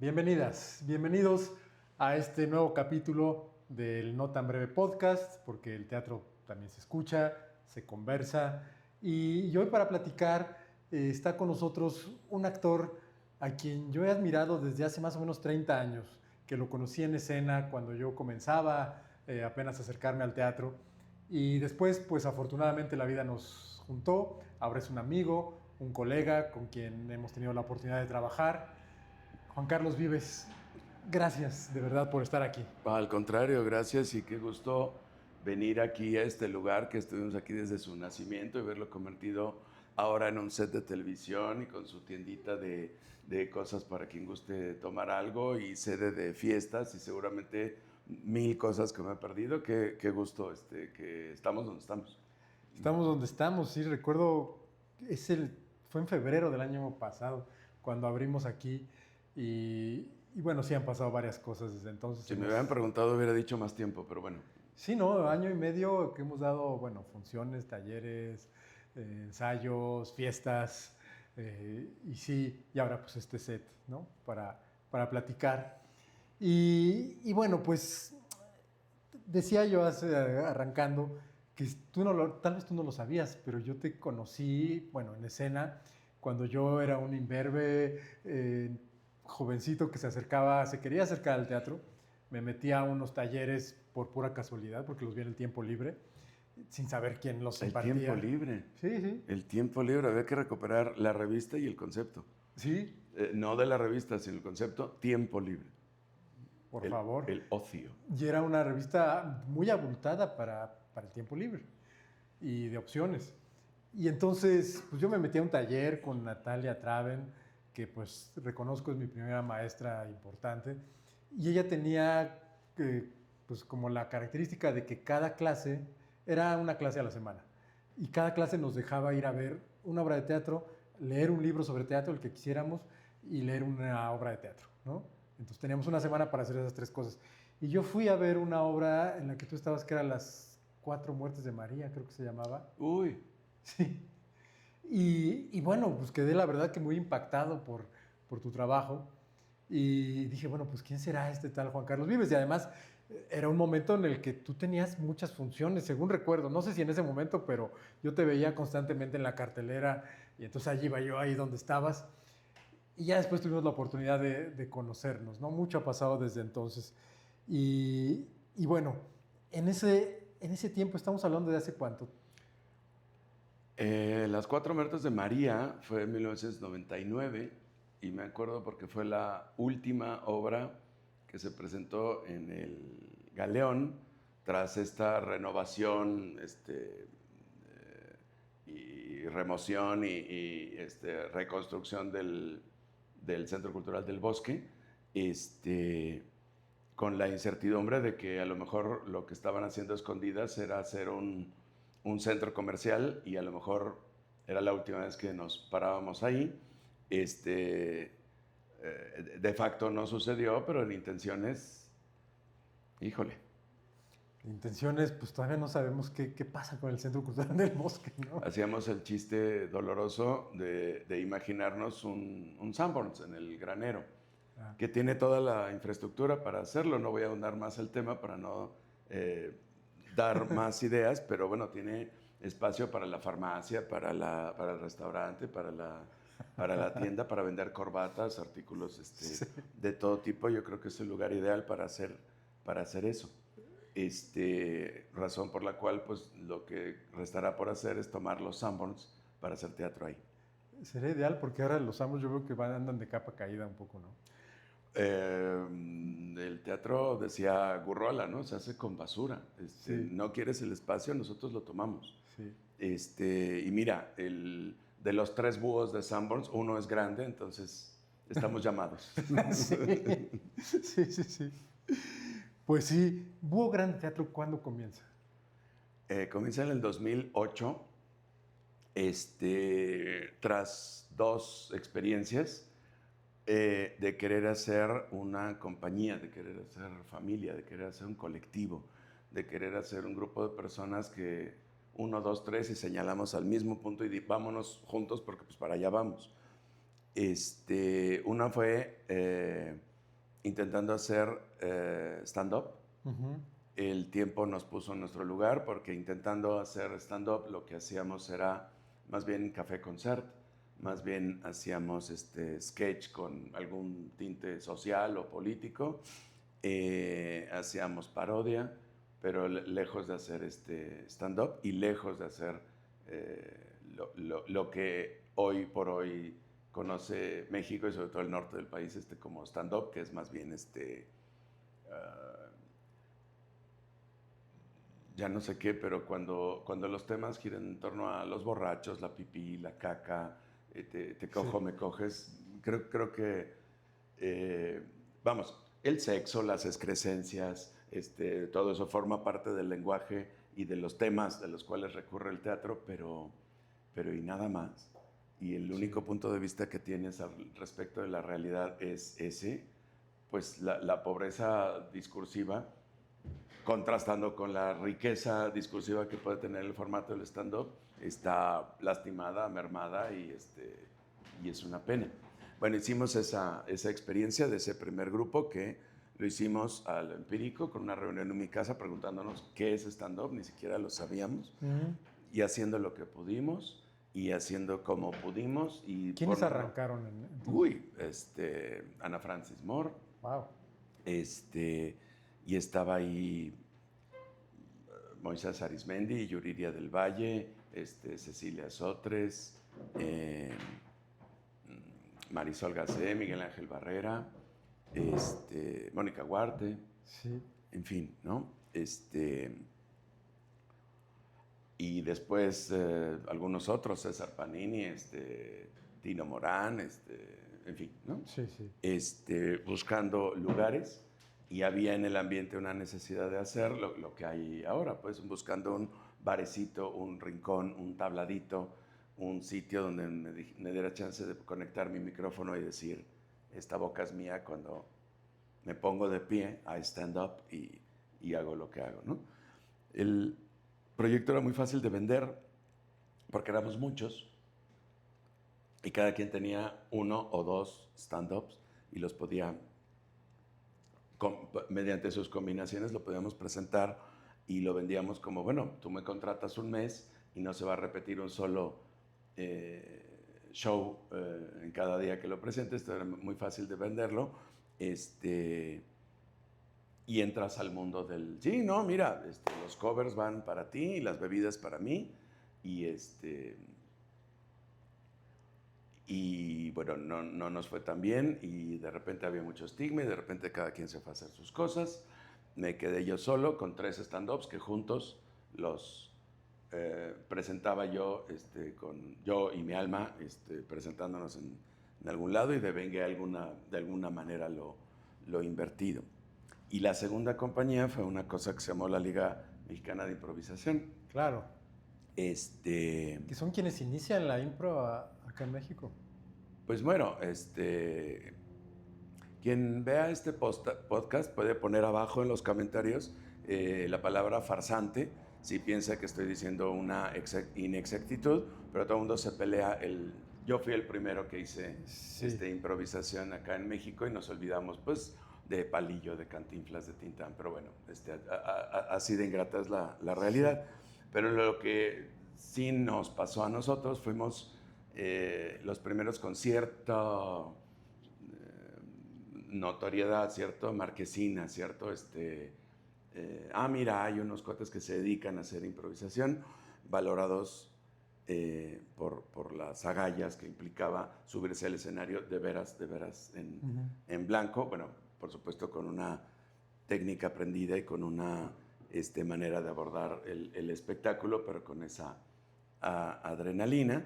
Bienvenidas, bienvenidos a este nuevo capítulo del No Tan Breve Podcast, porque el teatro también se escucha, se conversa. Y hoy para platicar está con nosotros un actor a quien yo he admirado desde hace más o menos 30 años, que lo conocí en escena cuando yo comenzaba apenas a acercarme al teatro. Y después, pues afortunadamente la vida nos juntó, ahora es un amigo, un colega con quien hemos tenido la oportunidad de trabajar. Juan Carlos Vives, gracias de verdad por estar aquí. Al contrario, gracias y qué gusto venir aquí a este lugar que estuvimos aquí desde su nacimiento y verlo convertido ahora en un set de televisión y con su tiendita de cosas para quien guste tomar algo y sede de fiestas y seguramente mil cosas que me he perdido. Qué gusto que estamos donde estamos. Estamos donde estamos, sí, recuerdo, fue en febrero del año pasado cuando abrimos aquí y bueno, sí han pasado varias cosas desde entonces. Si me hubieran preguntado hubiera dicho más tiempo, pero bueno. Sí, ¿no? Año y medio que hemos dado, bueno, funciones, talleres, ensayos, fiestas, y sí, y ahora pues este set, ¿no? Para platicar. Y bueno, pues decía yo arrancando que tal vez tú no lo sabías, pero yo te conocí, bueno, en escena, cuando yo era un imberbe, jovencito que se quería acercar al teatro. Me metí a unos talleres por pura casualidad, porque los vi en el tiempo libre, sin saber quién los El tiempo impartía. libre. Sí, sí. El tiempo libre. Había que recuperar la revista y el concepto. Sí, No de la revista, sino el concepto tiempo libre. por El, favor. el ocio. Y era una revista muy abultada para el tiempo libre y de opciones. Y entonces, pues yo me metí a un taller con Natalia Traven, que pues reconozco es mi primera maestra importante, y ella tenía pues como la característica de que cada clase era una clase a la semana, y cada clase nos dejaba ir a ver una obra de teatro, leer un libro sobre teatro, el que quisiéramos, y leer una obra de teatro, ¿no? Entonces teníamos una semana para hacer esas tres cosas. Y yo fui a ver una obra en la que tú estabas, que era Las Cuatro Muertes de María, creo que se llamaba. Uy, Sí. Y bueno, pues quedé la verdad que muy impactado por tu trabajo. Y dije, bueno, pues ¿quién será este tal Juan Carlos Vives? Y además era un momento en el que tú tenías muchas funciones, según recuerdo. No sé si en ese momento, pero yo te veía constantemente en la cartelera y entonces allí iba yo ahí donde estabas. Y ya después tuvimos la oportunidad de conocernos, ¿no? Mucho ha pasado desde entonces. Y bueno, en ese tiempo, estamos hablando de hace cuánto. Las Cuatro Muertes de María fue en 1999 y me acuerdo porque fue la última obra que se presentó en el Galeón tras esta renovación y remoción y reconstrucción del Centro Cultural del Bosque, con la incertidumbre de que a lo mejor lo que estaban haciendo a escondidas era hacer un centro comercial y a lo mejor era la última vez que nos parábamos ahí. De facto no sucedió, pero en intenciones, híjole. Intenciones, pues todavía no sabemos qué pasa con el Centro Cultural del Bosque, ¿no? Hacíamos el chiste doloroso de imaginarnos un Sanborns en el granero, Ah, que tiene toda la infraestructura para hacerlo. No voy a ahondar más el tema para no dar más ideas, pero bueno, tiene espacio para la farmacia, para el restaurante, para la tienda, para vender corbatas, artículos sí. de todo tipo. Yo creo que es el lugar ideal para hacer eso. Razón por la cual pues lo que restará por hacer es tomar los Sanborns para hacer teatro ahí. Sería ideal porque ahora los amos yo veo que andan de capa caída un poco, ¿no? El teatro, decía Gurrola, ¿no? Se hace con basura. Sí, No quieres el espacio, nosotros lo tomamos. sí. Y mira, de los tres búhos de Sanborns, uno es grande, entonces estamos llamados. Sí, sí, sí, sí. Pues sí, Búho Grande Teatro, ¿cuándo comienza? Comienza en el 2008, tras dos experiencias de querer hacer una compañía, de querer hacer familia, de querer hacer un colectivo, de querer hacer un grupo de personas que uno, dos, tres y señalamos al mismo punto y vámonos juntos porque pues para allá vamos. Una fue intentando hacer stand-up. Ujú. El tiempo nos puso en nuestro lugar porque intentando hacer stand-up lo que hacíamos era más bien café-concert, más bien hacíamos sketch con algún tinte social o político, hacíamos parodia, pero lejos de hacer stand-up y lejos de hacer lo que hoy por hoy conoce México y sobre todo el norte del país como stand-up, que es más bien ah, ya no sé qué, pero cuando los temas giran en torno a los borrachos, la pipí, la caca, te cojo, Sí. me coges, creo que, eh, vamos, el sexo, las excrescencias, todo eso forma parte del lenguaje y de los temas de los cuales recurre el teatro, pero y nada más. Y el Sí. único punto de vista que tienes al respecto de la realidad es ese, pues la pobreza discursiva contrastando con la riqueza discursiva que puede tener el formato del stand-up, está lastimada, mermada y es una pena. Bueno, hicimos esa experiencia de ese primer grupo que lo hicimos al empírico con una reunión en mi casa preguntándonos qué es stand-up, ni siquiera lo sabíamos, Ujú. y haciendo lo que pudimos y haciendo como pudimos y ¿Quiénes arrancaron entonces? uy, Ana Francis Moore, Wow. este, y estaba ahí Moisés Arismendi, Yuriria del Valle, Cecilia Sotres, Marisol Gacé, Miguel Ángel Barrera, Mónica Huarte, Sí. en fin, ¿no? Y después algunos otros, César Panini, Tino Morán, en fin, ¿no? Sí, sí. Buscando lugares y había en el ambiente una necesidad de hacer lo que hay ahora, pues buscando un barecito, un rincón, un tabladito, un sitio donde me diera chance de conectar mi micrófono y decir, esta boca es mía cuando me pongo de pie a stand up y hago lo que hago, ¿no? El proyecto era muy fácil de vender porque éramos muchos y cada quien tenía uno o dos stand-ups y los podía mediante sus combinaciones lo podíamos presentar y lo vendíamos como, bueno, tú me contratas un mes y no se va a repetir un solo show en cada día que lo presentes, esto era muy fácil de venderlo, y entras al mundo del, sí, no, mira, los covers van para ti y las bebidas para mí, y y bueno, no nos fue tan bien y de repente había mucho estigma y de repente cada quien se fue a hacer sus cosas. Me quedé yo solo con 3 stand-ups que juntos los presentaba yo, con yo y mi alma, presentándonos en algún lado y devengué de alguna manera lo invertido. Y la segunda compañía fue una cosa que se llamó la Liga Mexicana de Improvisación. Claro. Este, Que son quienes inician la impro acá en México. pues bueno, quien vea este podcast puede poner abajo en los comentarios la palabra farsante si piensa que estoy diciendo una inexactitud, pero todo el mundo se pelea. Yo fui el primero que hice Sí. improvisación acá en México y nos olvidamos pues de Palillo, de Cantinflas, de Tintán, pero bueno, así de ingrata es la realidad. Pero lo que sí nos pasó a nosotros, fuimos los primeros con cierta notoriedad, ¿cierto? Marquesina, ¿cierto? Mira, hay unos cuates que se dedican a hacer improvisación, valorados por las agallas que implicaba subirse al escenario de veras en blanco, bueno, por supuesto con una técnica aprendida y con una manera de abordar el espectáculo, pero con esa adrenalina,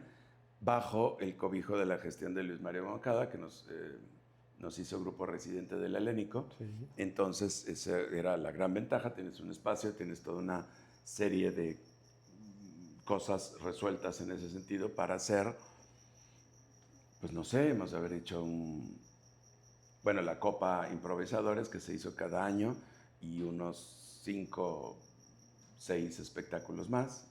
bajo el cobijo de la gestión de Luis Mario Moncada, que nos hizo grupo residente del Helénico. Sí. Entonces, esa era la gran ventaja, tienes un espacio, tienes toda una serie de cosas resueltas en ese sentido para hacer, pues no sé, hemos de haber hecho bueno, la Copa Improvisadores que se hizo cada año y unos 5, 6 espectáculos más,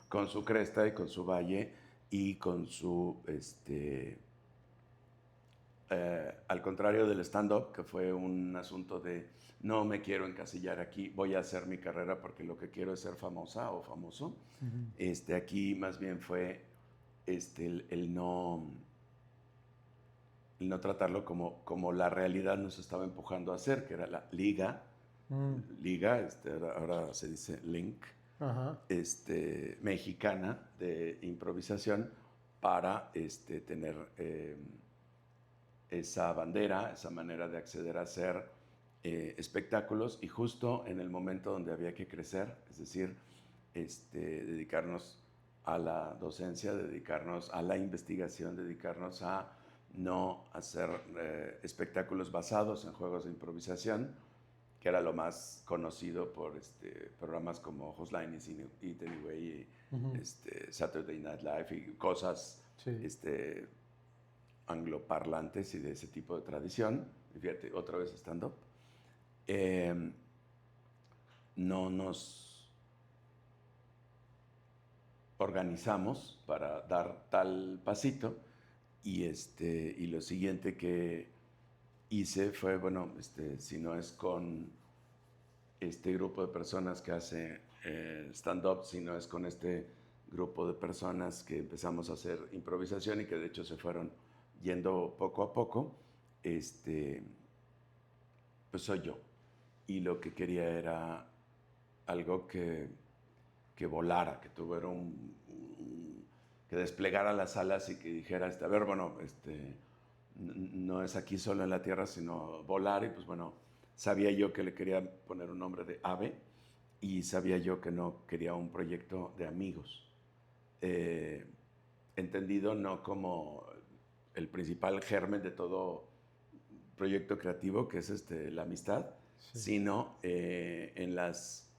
con su cresta y con su valle y con su, al contrario del stand-up, que fue un asunto de no me quiero encasillar aquí, voy a hacer mi carrera porque lo que quiero es ser famosa o famoso. Aquí más bien fue el no tratarlo como la realidad nos estaba empujando a hacer, que era la liga, ahora se dice link, Ajá. mexicana de improvisación para tener esa bandera, esa manera de acceder a hacer espectáculos y justo en el momento donde había que crecer, es decir, dedicarnos a la docencia, dedicarnos a la investigación, dedicarnos a no hacer espectáculos basados en juegos de improvisación, que era lo más conocido por programas como Hotline y Anyway, Saturday Night Live y cosas Sí. angloparlantes y de ese tipo de tradición. Y fíjate, otra vez stand-up. No nos organizamos para dar tal pasito y lo siguiente que hice fue, bueno, si no es con este grupo de personas que hace stand-up, si no es con este grupo de personas que empezamos a hacer improvisación y que de hecho se fueron yendo poco a poco, pues soy yo. Y lo que quería era algo que volara, que tuviera que desplegara las alas y que dijera, a ver, bueno, no es aquí solo en la tierra, sino volar. Y pues bueno, sabía yo que le quería poner un nombre de ave y sabía yo que no quería un proyecto de amigos. Entendido no como el principal germen de todo proyecto creativo, que es la amistad, sí, sino en las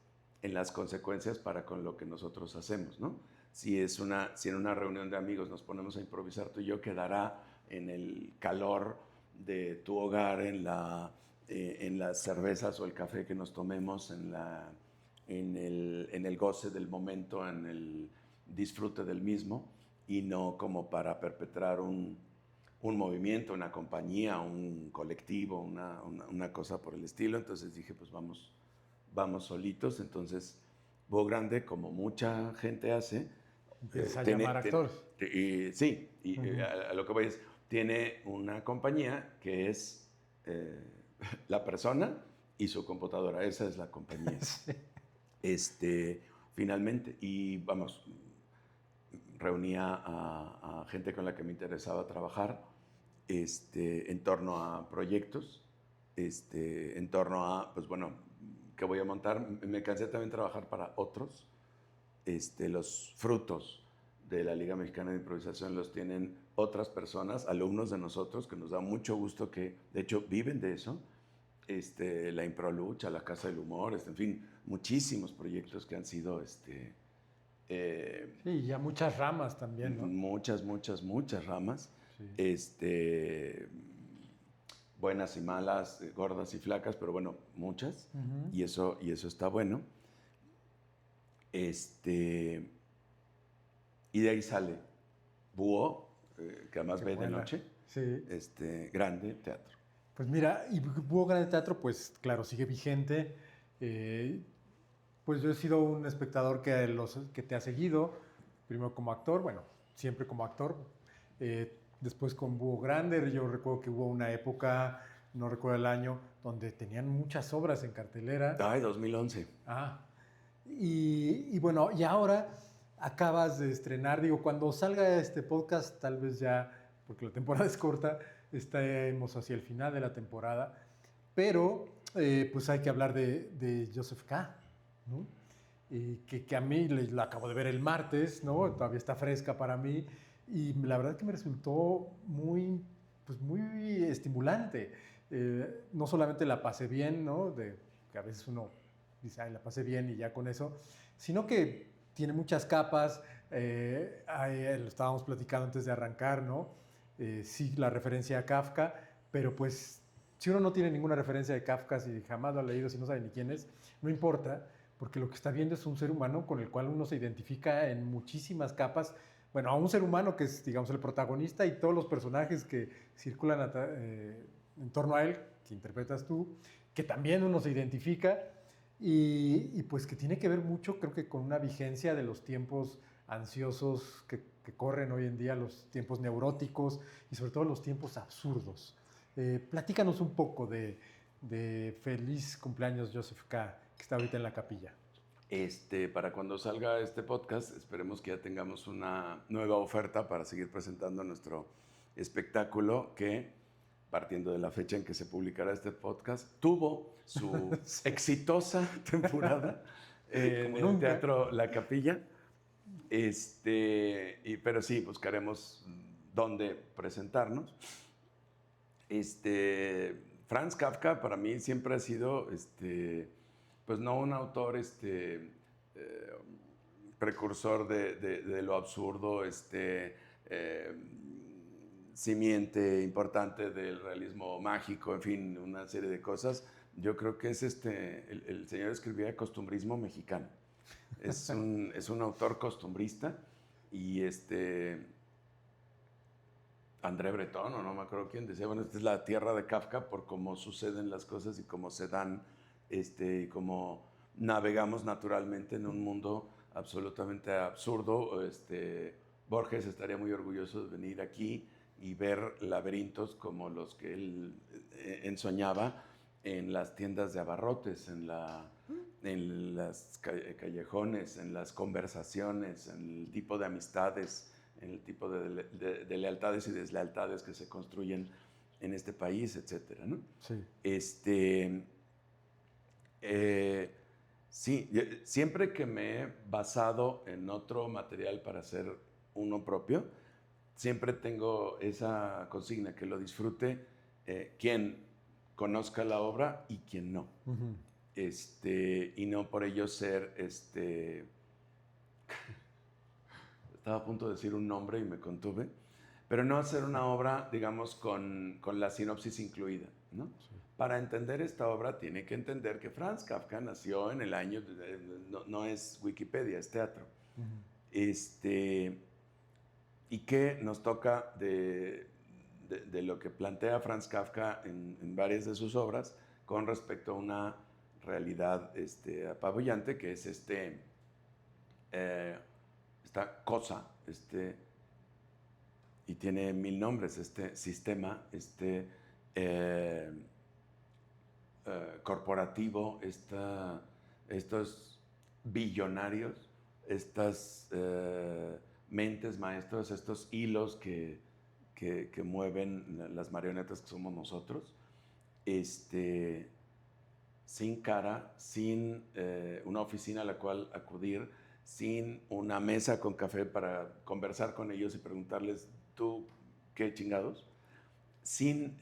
consecuencias para con lo que nosotros hacemos, ¿no? Si en una reunión de amigos nos ponemos a improvisar tú y yo, quedará en el calor de tu hogar, en las cervezas o el café que nos tomemos, en el goce del momento, en el disfrute del mismo, y no como para perpetrar un movimiento, una compañía, un colectivo, una cosa por el estilo. Entonces dije, pues vamos solitos. Entonces, Búho Grande, como mucha gente hace, empieza a llamar actores. Sí, y a lo que voy es, tiene una compañía que es la persona y su computadora. Esa es la compañía. Sí. Finalmente, y vamos, reunía a gente con la que me interesaba trabajar en torno a proyectos, en torno a, pues bueno, ¿qué voy a montar? Me cansé también de trabajar para otros. Los frutos de la Liga Mexicana de Improvisación los tienen otras personas, alumnos de nosotros, que nos da mucho gusto que, de hecho, viven de eso. La Improlucha, la Casa del Humor, en fin, muchísimos proyectos que han sido sí, ya muchas ramas también, ¿no? Muchas ramas. Sí. Buenas y malas, gordas y flacas, pero bueno, muchas. Y eso está bueno. Y de ahí sale Búho, que además ve de noche. Sí. Grande teatro. Pues mira, y Búho Grande Teatro, pues claro, sigue vigente. Pues yo he sido un espectador que te ha seguido, primero como actor, bueno, siempre como actor, después con Búho Grande. Yo recuerdo que hubo una época, no recuerdo el año, donde tenían muchas obras en cartelera. Ay, 2011. Y bueno, y ahora acabas de estrenar, digo, cuando salga este podcast, tal vez ya, porque la temporada es corta, estemos hacia el final de la temporada, pero pues hay que hablar de Joseph K., ¿no? Que a mí la acabo de ver el martes, ¿no? Todavía está fresca para mí, y la verdad que me resultó muy estimulante. No solamente la pasé bien, ¿no? Que a veces uno dice, ay, la pasé bien y ya con eso, sino que tiene muchas capas. Lo estábamos platicando antes de arrancar, ¿no? Sí, la referencia a Kafka, pero pues si uno no tiene ninguna referencia de Kafka, si jamás lo ha leído, si no sabe ni quién es, no importa, porque lo que está viendo es un ser humano con el cual uno se identifica en muchísimas capas, bueno, a un ser humano que es, digamos, el protagonista y todos los personajes que circulan en torno a él, que interpretas tú, que también uno se identifica y pues que tiene que ver mucho, creo que con una vigencia de los tiempos ansiosos que corren hoy en día, los tiempos neuróticos y sobre todo los tiempos absurdos. Platícanos un poco de Feliz Cumpleaños Joseph K., que está ahorita en la capilla. Para cuando salga este podcast, esperemos que ya tengamos una nueva oferta para seguir presentando nuestro espectáculo que, partiendo de la fecha en que se publicará este podcast, tuvo su Sí. exitosa temporada en Como el nunca. Teatro La Capilla. Pero sí, buscaremos dónde presentarnos. Franz Kafka para mí siempre ha sido, pues no un autor precursor de lo absurdo, simiente importante del realismo mágico, en fin, una serie de cosas. Yo creo que es el señor escribía costumbrismo mexicano. Es un autor costumbrista y André Breton, o no me acuerdo quién, decía, bueno, esta es la tierra de Kafka por cómo suceden las cosas y cómo se dan, y cómo navegamos naturalmente en un mundo absolutamente absurdo. Borges estaría muy orgulloso de venir aquí y ver laberintos como los que él ensoñaba en las tiendas de abarrotes, en las callejones, en las conversaciones, en el tipo de amistades, en el tipo de lealtades y deslealtades que se construyen en este país, etcétera, ¿no? Sí. Sí, siempre que me he basado en otro material para hacer uno propio, siempre tengo esa consigna, que lo disfrute quien conozca la obra y quien no. Uh-huh. Y no por ello ser, estaba a punto de decir un nombre y me contuve, pero no hacer una obra, digamos, con la sinopsis incluida, ¿no? Sí. Para entender esta obra tiene que entender que Franz Kafka nació en el año, no es Wikipedia, es teatro. Uh-huh. Y que nos toca de lo que plantea Franz Kafka en varias de sus obras con respecto a una realidad apabullante, que es esta cosa, y tiene 1000 nombres, este sistema, corporativo, estos billonarios, estas mentes maestros, estos hilos que mueven las marionetas que somos nosotros, sin cara, sin una oficina a la cual acudir, sin una mesa con café para conversar con ellos y preguntarles, ¿tú qué chingados? Sin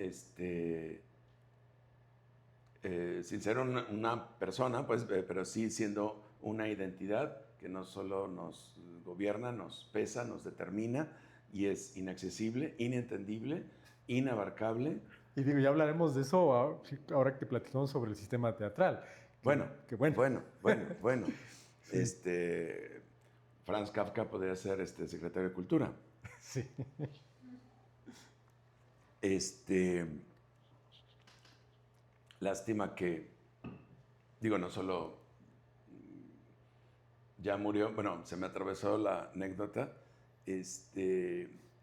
ser una persona, pues, pero sí siendo una identidad que no solo nos gobierna, nos pesa, nos determina y es inaccesible, inentendible, inabarcable. Y digo, ya hablaremos de eso ahora que platicamos sobre el sistema teatral. Bueno. Sí. Franz Kafka podría ser secretario de Cultura. Sí. Lástima que, digo, no solo ya murió, bueno, se me atravesó la anécdota.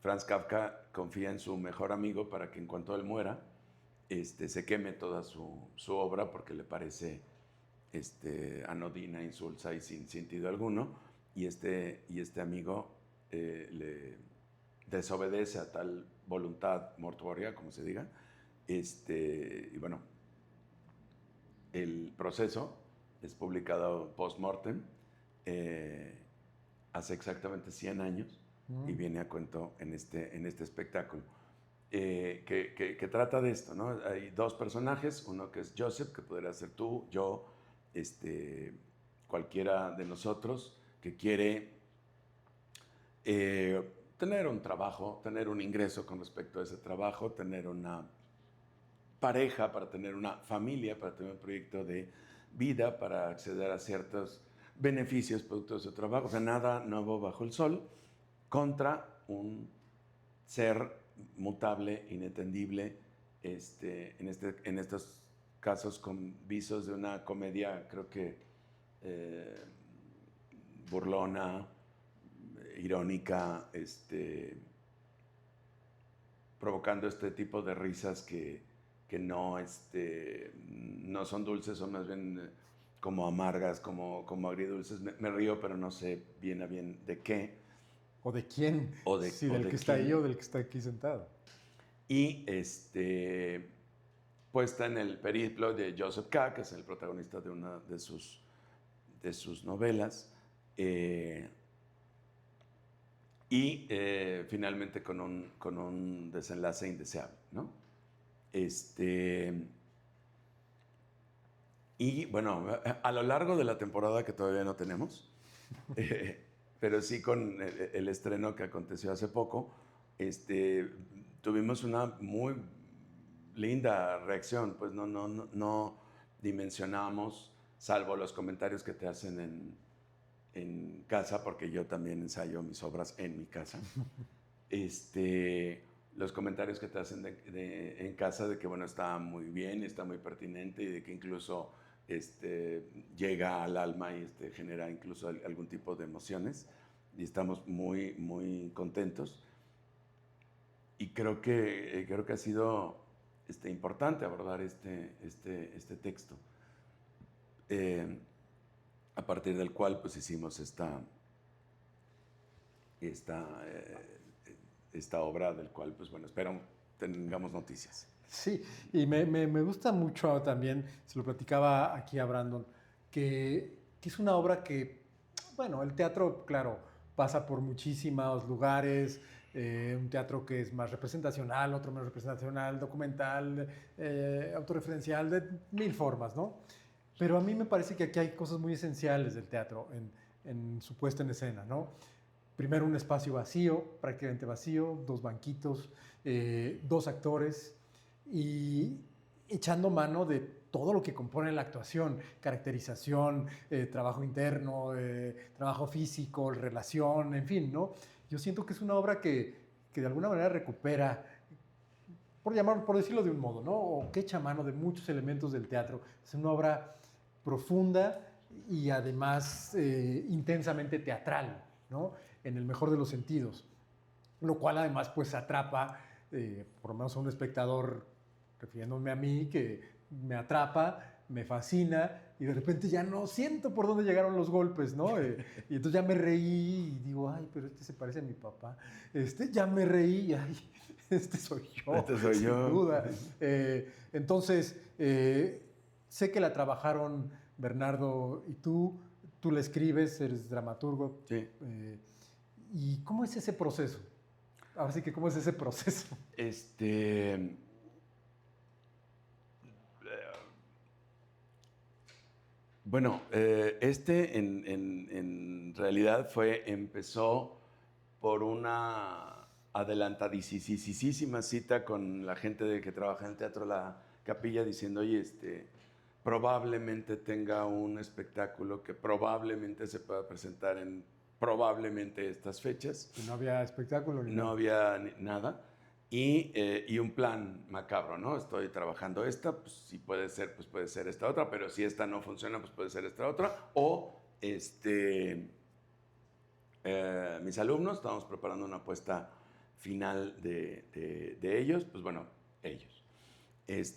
Franz Kafka confía en su mejor amigo para que en cuanto él muera, se queme toda su obra porque le parece anodina, insulsa y sin sentido alguno. Y este amigo le desobedece a tal voluntad mortuoria, como se diga. Y bueno, el proceso es publicado post-mortem hace exactamente 100 años y viene a cuento en este espectáculo. Que trata de esto, ¿no? Hay dos personajes, uno que es Joseph, que podría ser tú, yo, cualquiera de nosotros que quiere tener un trabajo, tener un ingreso con respecto a ese trabajo, tener una pareja, para tener una familia, para tener un proyecto de vida, para acceder a ciertos beneficios producto de su trabajo, o sea, nada nuevo bajo el sol, contra un ser mutable, inentendible, en estos casos con visos de una comedia, creo que burlona, irónica, provocando este tipo de risas que no, no son dulces, son más bien como amargas, como agridulces. Me río, pero no sé bien a bien de qué. ¿O de quién? Si del que está ahí o del que está aquí sentado. Y puesta en el periplo de Joseph K., que es el protagonista de una de sus novelas, y finalmente con un desenlace indeseable, ¿no? Y bueno, a lo largo de la temporada, que todavía no tenemos, pero sí con el estreno que aconteció hace poco, tuvimos una muy linda reacción, pues no dimensionamos, salvo los comentarios que te hacen en casa, porque yo también ensayo mis obras en mi casa. Los comentarios que te hacen en casa de que, bueno, está muy bien, está muy pertinente y de que incluso llega al alma y genera incluso algún tipo de emociones. Y estamos muy, muy contentos. Y creo que ha sido importante abordar este texto, a partir del cual pues hicimos esta obra, del cual pues bueno, espero tengamos noticias. Sí, y me gusta mucho también, se lo platicaba aquí a Brandon, que es una obra que, bueno, el teatro, claro, pasa por muchísimos lugares, un teatro que es más representacional, otro menos representacional, documental, autorreferencial, de mil formas, ¿no? Pero a mí me parece que aquí hay cosas muy esenciales del teatro en su puesta en escena, ¿no? Primero un espacio vacío, prácticamente vacío, dos banquitos, dos actores y echando mano de todo lo que compone la actuación, caracterización, trabajo interno, trabajo físico, relación, en fin, ¿no? Yo siento que es una obra que de alguna manera recupera, por decirlo de un modo, ¿no? O que echa mano de muchos elementos del teatro. Es una obra profunda y además intensamente teatral, ¿no? En el mejor de los sentidos, lo cual además pues atrapa, por lo menos a un espectador, refiriéndome a mí, que me atrapa, me fascina y de repente ya no siento por dónde llegaron los golpes, ¿no? Y entonces ya me reí y digo, ay, pero este se parece a mi papá. Ya me reí y ay, este soy yo, sin duda. Entonces, sé que la trabajaron Bernardo y tú la escribes, eres dramaturgo. Sí. ¿Y cómo es ese proceso? Ahora sí que, ¿cómo es ese proceso? Bueno, en realidad empezó por una adelantadísima cita con la gente que trabaja en el Teatro La Capilla, diciendo, oye, probablemente tenga un espectáculo que probablemente se pueda presentar en probablemente estas fechas. Y no había espectáculo ni nada. No había nada. Y un plan macabro, ¿no? Estoy trabajando esta, pues si puede ser, pues puede ser esta otra, pero si esta no funciona, pues puede ser esta otra. O mis alumnos, estamos preparando una apuesta final de ellos, pues bueno, ellos.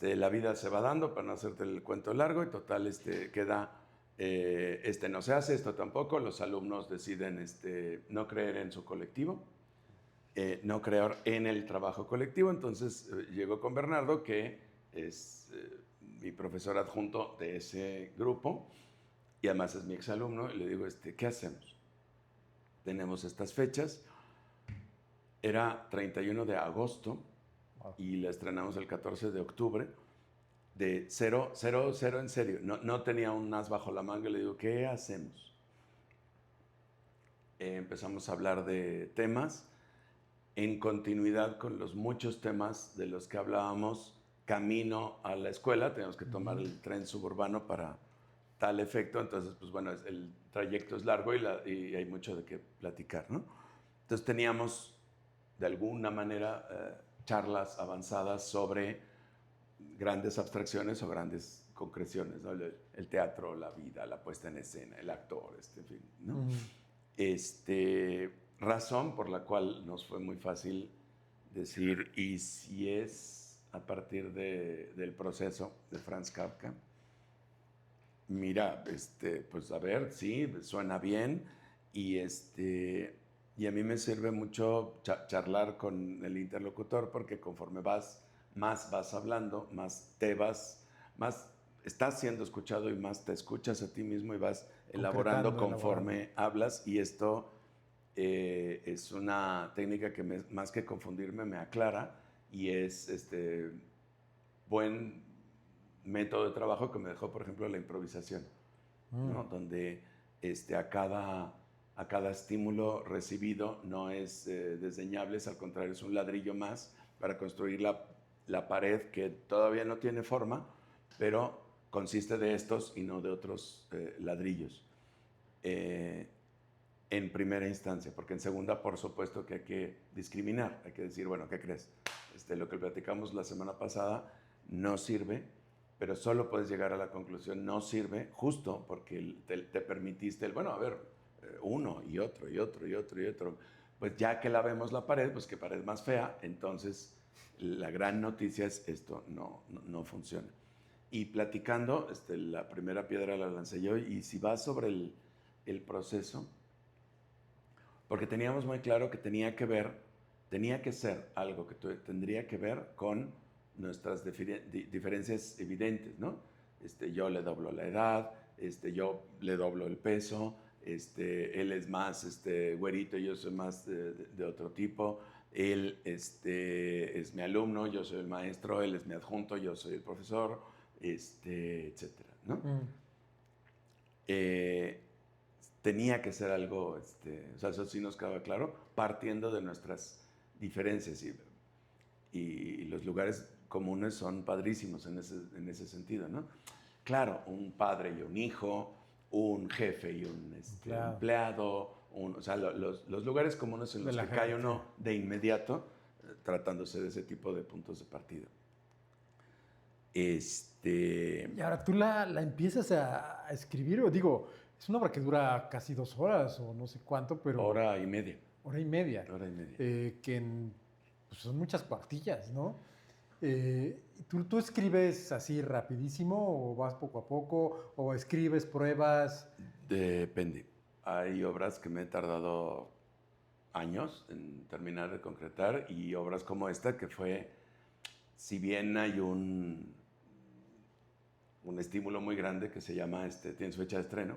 La vida se va dando, para no hacerte el cuento largo, y total, queda, no se hace, esto tampoco, los alumnos deciden no creer en su colectivo, no creer en el trabajo colectivo, entonces llego con Bernardo, que es mi profesor adjunto de ese grupo, y además es mi exalumno, y le digo, ¿qué hacemos? Tenemos estas fechas, era 31 de agosto, y la estrenamos el 14 de octubre, de 0, en serio. No tenía un as bajo la manga. Le digo, ¿qué hacemos? Empezamos a hablar de temas en continuidad con los muchos temas de los que hablábamos camino a la escuela. Teníamos que tomar el tren suburbano para tal efecto. Entonces, pues bueno, el trayecto es largo y hay mucho de qué platicar, ¿no? Entonces teníamos, de alguna manera, charlas avanzadas sobre grandes abstracciones o grandes concreciones, ¿no? El teatro, la vida, la puesta en escena, el actor, en fin, ¿no? Razón por la cual nos fue muy fácil decir, y si es a partir del proceso de Franz Kafka, mira, pues a ver, sí, suena bien, y, y a mí me sirve mucho charlar con el interlocutor, porque conforme vas hablando, más estás siendo escuchado y más te escuchas a ti mismo y vas elaborando conforme hablas, y esto es una técnica que más que confundirme me aclara, y es buen método de trabajo que me dejó, por ejemplo, la improvisación, ¿no? Donde a cada estímulo recibido no es desdeñable, al contrario, es un ladrillo más para construir la pared que todavía no tiene forma, pero consiste de estos y no de otros ladrillos. En primera instancia, porque en segunda, por supuesto que hay que discriminar, hay que decir, bueno, ¿qué crees? Lo que platicamos la semana pasada no sirve, pero solo puedes llegar a la conclusión, no sirve, justo porque te permitiste bueno, a ver, uno y otro y otro y otro y otro. Pues ya que la vemos la pared, pues qué pared más fea, entonces la gran noticia es esto no funciona. Y platicando, la primera piedra la lancé yo, y si vas sobre el proceso, porque teníamos muy claro que tenía que ser algo que tendría que ver con nuestras diferencias evidentes, ¿no? Yo le doblo la edad, yo le doblo el peso, él es más güerito, yo soy más de otro tipo, él es mi alumno, yo soy el maestro, él es mi adjunto, yo soy el profesor, etcétera, ¿no? Tenía que ser algo, o sea, eso sí nos quedaba claro, partiendo de nuestras diferencias, y los lugares comunes son padrísimos en ese sentido, ¿no? Claro, un padre y un hijo, un jefe y un empleado, o sea, los lugares comunes en los que cae uno de inmediato, tratándose de ese tipo de puntos de partida. Y ahora tú la empiezas a escribir, o digo, es una obra que dura casi 2 horas o no sé cuánto, pero... Hora y media. Hora y media. Hora y media. Que pues son muchas cuartillas, ¿no? ¿Tú escribes así rapidísimo o vas poco a poco o escribes pruebas? Depende. Hay obras que me he tardado años en terminar de concretar, y obras como esta que fue, si bien hay un estímulo muy grande que se llama, tiene su fecha de estreno,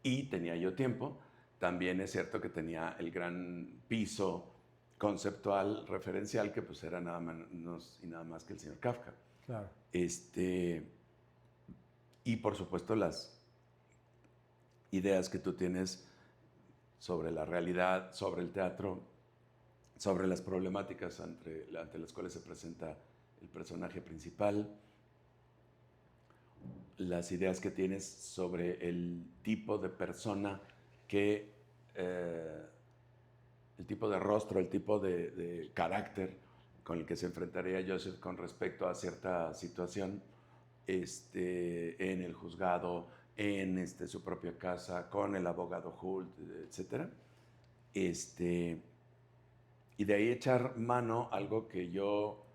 y tenía yo tiempo, también es cierto que tenía el gran piso conceptual, referencial, que pues era nada menos y nada más que el señor Kafka. Claro. Y por supuesto las ideas que tú tienes sobre la realidad, sobre el teatro, sobre las problemáticas ante las cuales se presenta el personaje principal, las ideas que tienes sobre el tipo de persona el tipo de rostro, el tipo de carácter con el que se enfrentaría Joseph con respecto a cierta situación en el juzgado, en su propia casa, con el abogado Hult, etc. Y de ahí echar mano algo que yo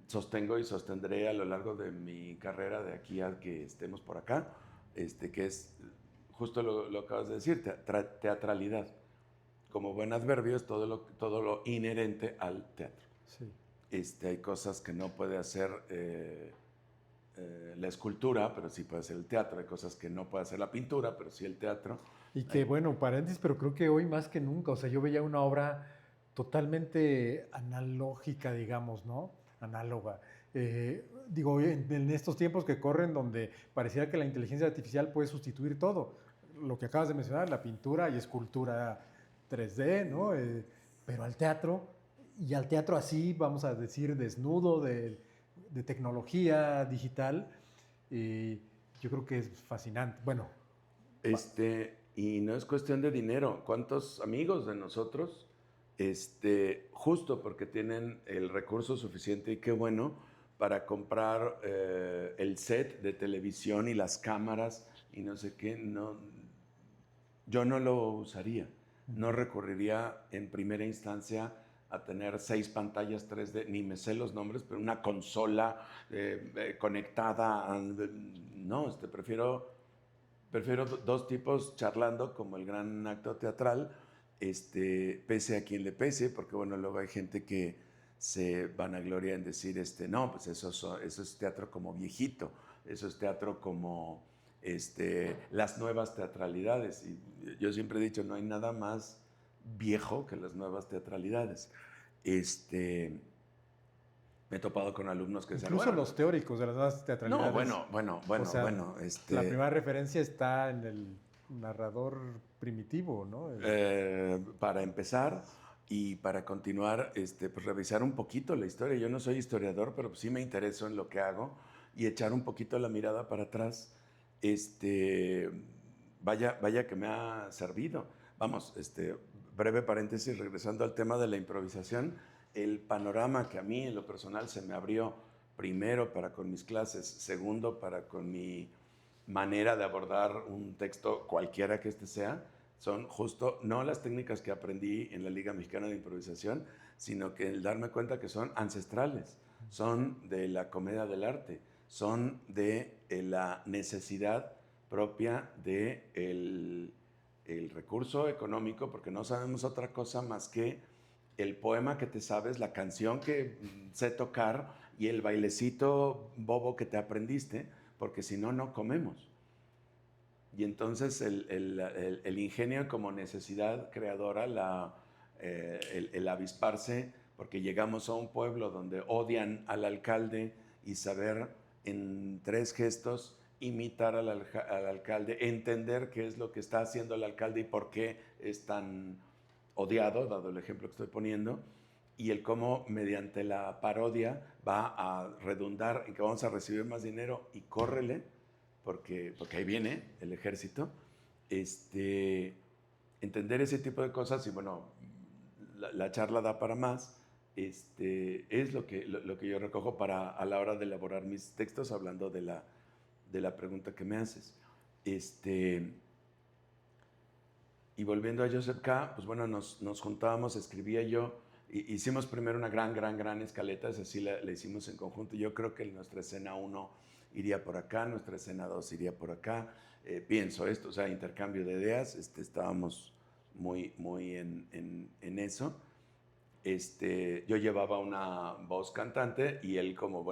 sostengo y sostendré a lo largo de mi carrera, de aquí a que estemos por acá, que es justo lo acabas de decir, teatralidad. Como buen adverbio es todo lo inherente al teatro. Sí. Hay cosas que no puede hacer la escultura, pero sí puede hacer el teatro. Hay cosas que no puede hacer la pintura, pero sí el teatro. Y que, bueno, paréntesis, pero creo que hoy más que nunca, o sea, yo veía una obra totalmente analógica, digamos, ¿no? Análoga. Digo, en estos tiempos que corren donde pareciera que la inteligencia artificial puede sustituir todo, lo que acabas de mencionar, la pintura y escultura 3D, ¿no? Pero al teatro, y al teatro así, vamos a decir, desnudo de tecnología digital, yo creo que es fascinante. Bueno. Y no es cuestión de dinero. ¿Cuántos amigos de nosotros, justo porque tienen el recurso suficiente, y qué bueno, para comprar el set de televisión y las cámaras y no sé qué, no, yo no lo usaría. No recurriría en primera instancia a tener 6 pantallas 3D, ni me sé los nombres, pero una consola conectada. No, prefiero dos tipos charlando como el gran acto teatral, pese a quien le pese, porque bueno, luego hay gente que se vanagloria en decir, no, pues eso es teatro como viejito, eso es teatro como las nuevas teatralidades. Y yo siempre he dicho, no hay nada más viejo que las nuevas teatralidades. Me he topado con alumnos que decían, Incluso bueno, los teóricos de las nuevas teatralidades. no, bueno. O sea, la primera referencia está en el narrador primitivo, ¿no? Para empezar y para continuar, pues revisar un poquito la historia. Yo no soy historiador, pero sí me intereso en lo que hago y echar un poquito la mirada para atrás. Vaya que me ha servido. Vamos, breve paréntesis, regresando al tema de la improvisación, el panorama que a mí en lo personal se me abrió, primero para con mis clases, segundo para con mi manera de abordar un texto cualquiera que sea, son justo no las técnicas que aprendí en la Liga Mexicana de Improvisación, sino que el darme cuenta que son ancestrales, son de la comedia del arte, son de la necesidad propia del el recurso económico, porque no sabemos otra cosa más que el poema que te sabes, la canción que sé tocar y el bailecito bobo que te aprendiste, porque si no, no comemos. Y entonces el ingenio como necesidad creadora, el avisparse, porque llegamos a un pueblo donde odian al alcalde y saber en 3 gestos imitar al alcalde, entender qué es lo que está haciendo el alcalde y por qué es tan odiado, dado el ejemplo que estoy poniendo, y el cómo mediante la parodia va a redundar en que vamos a recibir más dinero y córrele, porque ahí viene el ejército, entender ese tipo de cosas y bueno, la charla da para más, es lo que yo recojo para a la hora de elaborar mis textos, hablando de la pregunta que me haces. Y volviendo a Joseph K., pues bueno, nos juntábamos, escribía yo, hicimos primero una gran escaleta, esa sí la hicimos en conjunto. Yo creo que nuestra escena 1 iría por acá, nuestra escena 2 iría por acá. Pienso esto, o sea, intercambio de ideas, estábamos muy en eso. Yo llevaba una voz cantante y él, como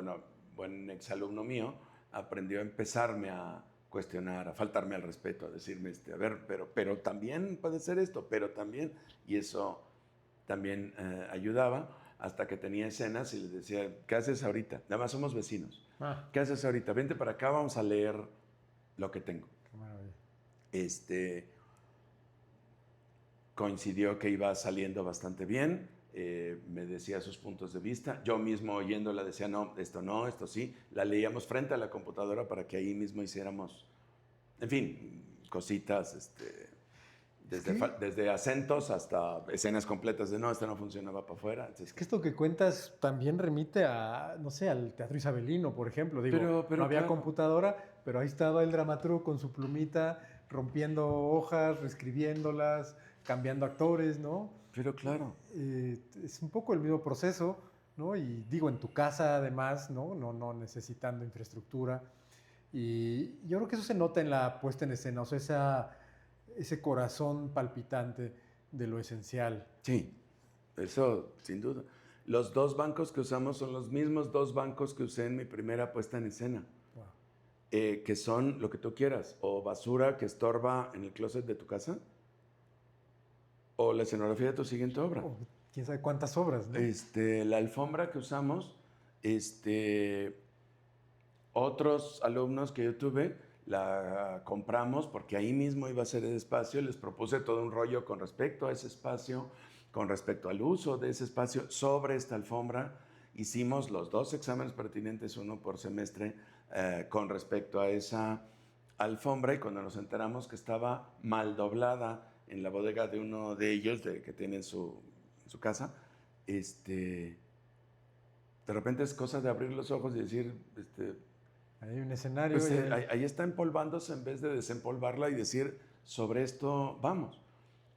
buen exalumno mío, aprendió a empezarme a cuestionar, a faltarme al respeto, a decirme, a ver, pero también puede ser esto, pero también, y eso también ayudaba, hasta que tenía escenas y les decía, ¿qué haces ahorita? Nada más somos vecinos. ¿Qué haces ahorita? Vente para acá, vamos a leer lo que tengo. Qué maravilla. Coincidió que iba saliendo bastante bien, me decía sus puntos de vista, yo mismo oyéndola decía, no, esto sí, la leíamos frente a la computadora para que ahí mismo hiciéramos, en fin, cositas, desde acentos hasta escenas completas de no, esto no funcionaba para afuera. Es que esto que cuentas también remite a, no sé, al teatro isabelino, por ejemplo. Digo, pero no había claro, computadora, pero ahí estaba el dramaturgo con su plumita, rompiendo hojas, reescribiéndolas, cambiando actores, ¿no? pero claro. Es un poco el mismo proceso, ¿no? Y digo, en tu casa además, ¿no? No necesitando infraestructura. Y yo creo que eso se nota en la puesta en escena, o sea, ese corazón palpitante de lo esencial. Sí, eso sin duda. Los 2 bancos que usamos son los mismos 2 bancos que usé en mi primera puesta en escena. Wow. Que son lo que tú quieras, o basura que estorba en el closet de tu casa, o la escenografía de tu siguiente obra. Oh, quién sabe cuántas obras, ¿no? La alfombra que usamos, otros alumnos que yo tuve, la compramos porque ahí mismo iba a ser el espacio, les propuse todo un rollo con respecto a ese espacio, con respecto al uso de ese espacio sobre esta alfombra. Hicimos los 2 exámenes pertinentes, uno por semestre, con respecto a esa alfombra y cuando nos enteramos que estaba mal doblada en la bodega de uno de ellos, que tiene en su casa, de repente es cosa de abrir los ojos y decir, Hay un escenario. pues ahí está empolvándose en vez de desempolvarla y decir, sobre esto vamos.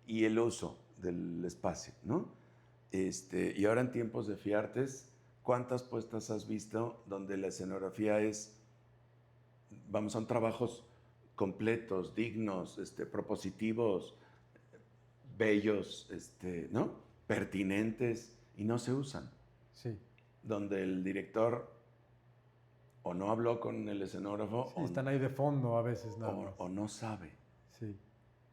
Y el uso del espacio, ¿no? Y ahora en tiempos de Fiartes, ¿cuántas puestas has visto donde la escenografía son trabajos completos, dignos, propositivos, bellos, ¿no? Pertinentes, y no se usan? Sí. Donde el director o no habló con el escenógrafo, sí, están ahí de fondo a veces nada más. O no sabe. Sí.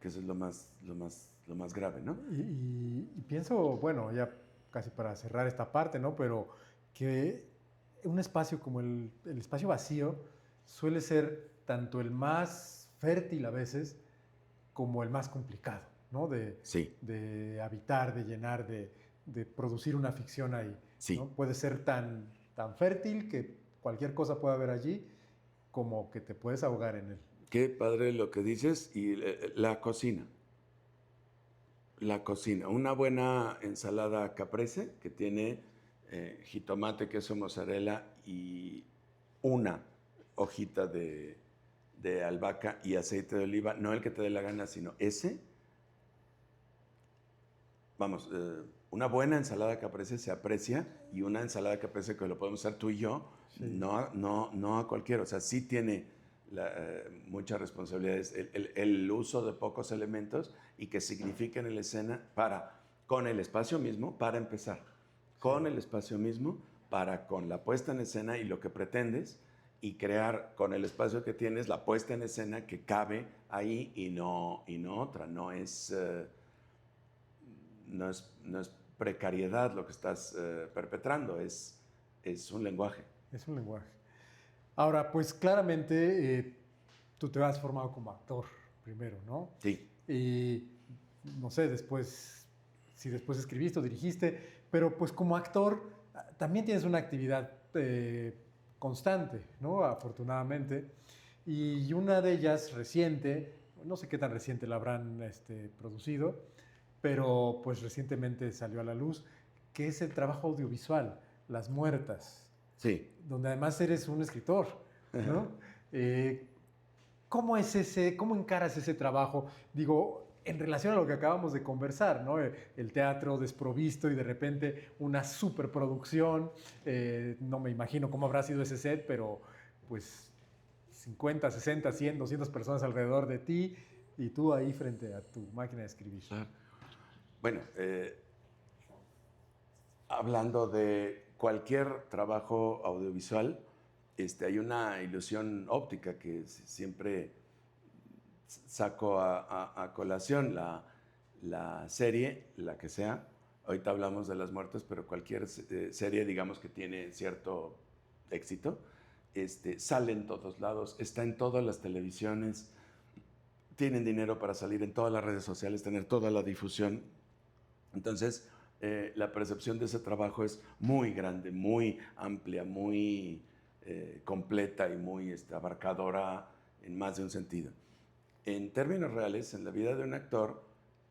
Que eso es lo más grave, ¿no? Y pienso, bueno, ya casi para cerrar esta parte, ¿no? Pero que un espacio como el espacio vacío suele ser tanto el más fértil a veces como el más complicado, ¿no? Sí. De habitar, de llenar, de producir una ficción ahí. Sí. ¿no? Puede ser tan fértil que cualquier cosa pueda haber allí, como que te puedes ahogar en él. Qué padre lo que dices. Y la cocina. La cocina. Una buena ensalada caprese que tiene jitomate, queso, mozzarella y una hojita de albahaca y aceite de oliva. No el que te dé la gana, sino ese. Vamos, una buena ensalada caprese se aprecia, y una ensalada caprese que lo podemos hacer tú y yo, sí. no a cualquiera. O sea, sí tiene muchas responsabilidades el uso de pocos elementos y que signifiquen en la escena con el espacio mismo, para empezar. Con el espacio mismo, con la puesta en escena y lo que pretendes, y crear con el espacio que tienes la puesta en escena que cabe ahí y no otra. No es precariedad lo que estás perpetrando, es un lenguaje. Es un lenguaje. Ahora, pues claramente tú te has formado como actor primero, ¿no? Sí. Y no sé, si después escribiste o dirigiste, pero pues como actor también tienes una actividad constante, ¿no? Afortunadamente. Y una de ellas reciente, no sé qué tan reciente la habrán producido, pero pues recientemente salió a la luz, que es el trabajo audiovisual, Las Muertas. Sí. Donde además eres un escritor, ¿no? ¿Cómo encaras ese trabajo? Digo, en relación a lo que acabamos de conversar, ¿no? El teatro desprovisto y de repente una superproducción. No me imagino cómo habrá sido ese set, pero pues 50, 60, 100, 200 personas alrededor de ti y tú ahí frente a tu máquina de escribir. Bueno, hablando de cualquier trabajo audiovisual, hay una ilusión óptica que siempre saco a colación. La serie, la que sea, ahorita hablamos de Las Muertas, pero cualquier serie, digamos, que tiene cierto éxito, sale en todos lados, está en todas las televisiones, tienen dinero para salir en todas las redes sociales, tener toda la difusión. Entonces, la percepción de ese trabajo es muy grande, muy amplia, muy completa y muy abarcadora en más de un sentido. En términos reales, en la vida de un actor,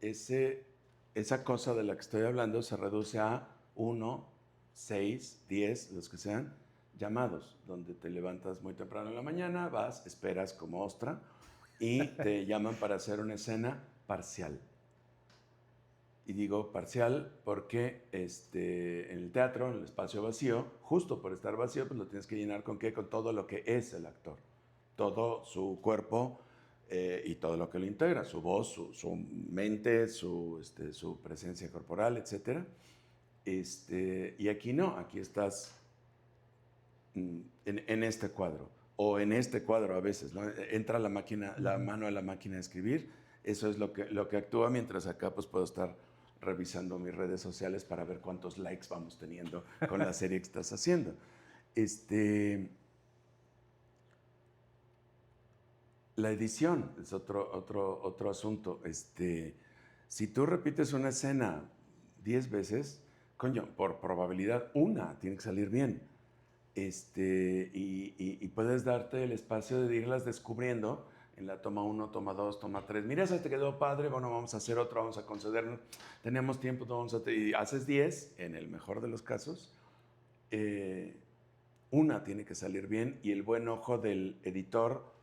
esa cosa de la que estoy hablando se reduce a 1, 6, 10, los que sean, llamados, donde te levantas muy temprano en la mañana, vas, esperas como ostra y te llaman para hacer una escena parcial. Y digo parcial porque en el teatro, en el espacio vacío, justo por estar vacío, pues lo tienes que llenar ¿con qué? Con todo lo que es el actor. Todo su cuerpo y todo lo que lo integra, su voz, su mente, su presencia corporal, etc. Y aquí no, aquí estás en este cuadro, o en este cuadro a veces, ¿no? Entra la mano a la máquina de escribir, eso es lo que actúa, mientras acá pues puedo estar revisando mis redes sociales para ver cuántos likes vamos teniendo con la serie que estás haciendo. La edición es otro asunto. Si tú repites una escena 10 veces, coño, por probabilidad una tiene que salir bien. Y puedes darte el espacio de irlas descubriendo en la toma 1, toma 2, toma 3. Mira, esa te quedó padre, bueno, vamos a hacer otro, vamos a concedernos. Tenemos tiempo, y haces 10, en el mejor de los casos. Una tiene que salir bien y el buen ojo del editor,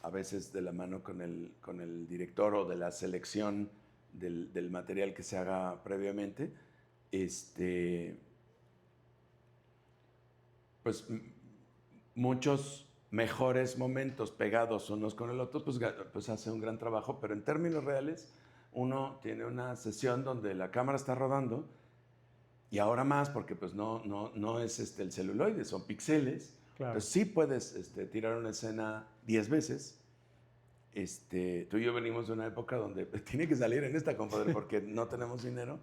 a veces de la mano con el director o de la selección del material que se haga previamente, pues muchos mejores momentos pegados unos con el otro, pues hace un gran trabajo, pero en términos reales uno tiene una sesión donde la cámara está rodando y ahora más porque pues no es el celuloide, son píxeles. Claro. Entonces sí puedes tirar una escena 10 veces. Tú y yo venimos de una época donde tiene que salir en esta, compadre, porque no tenemos dinero.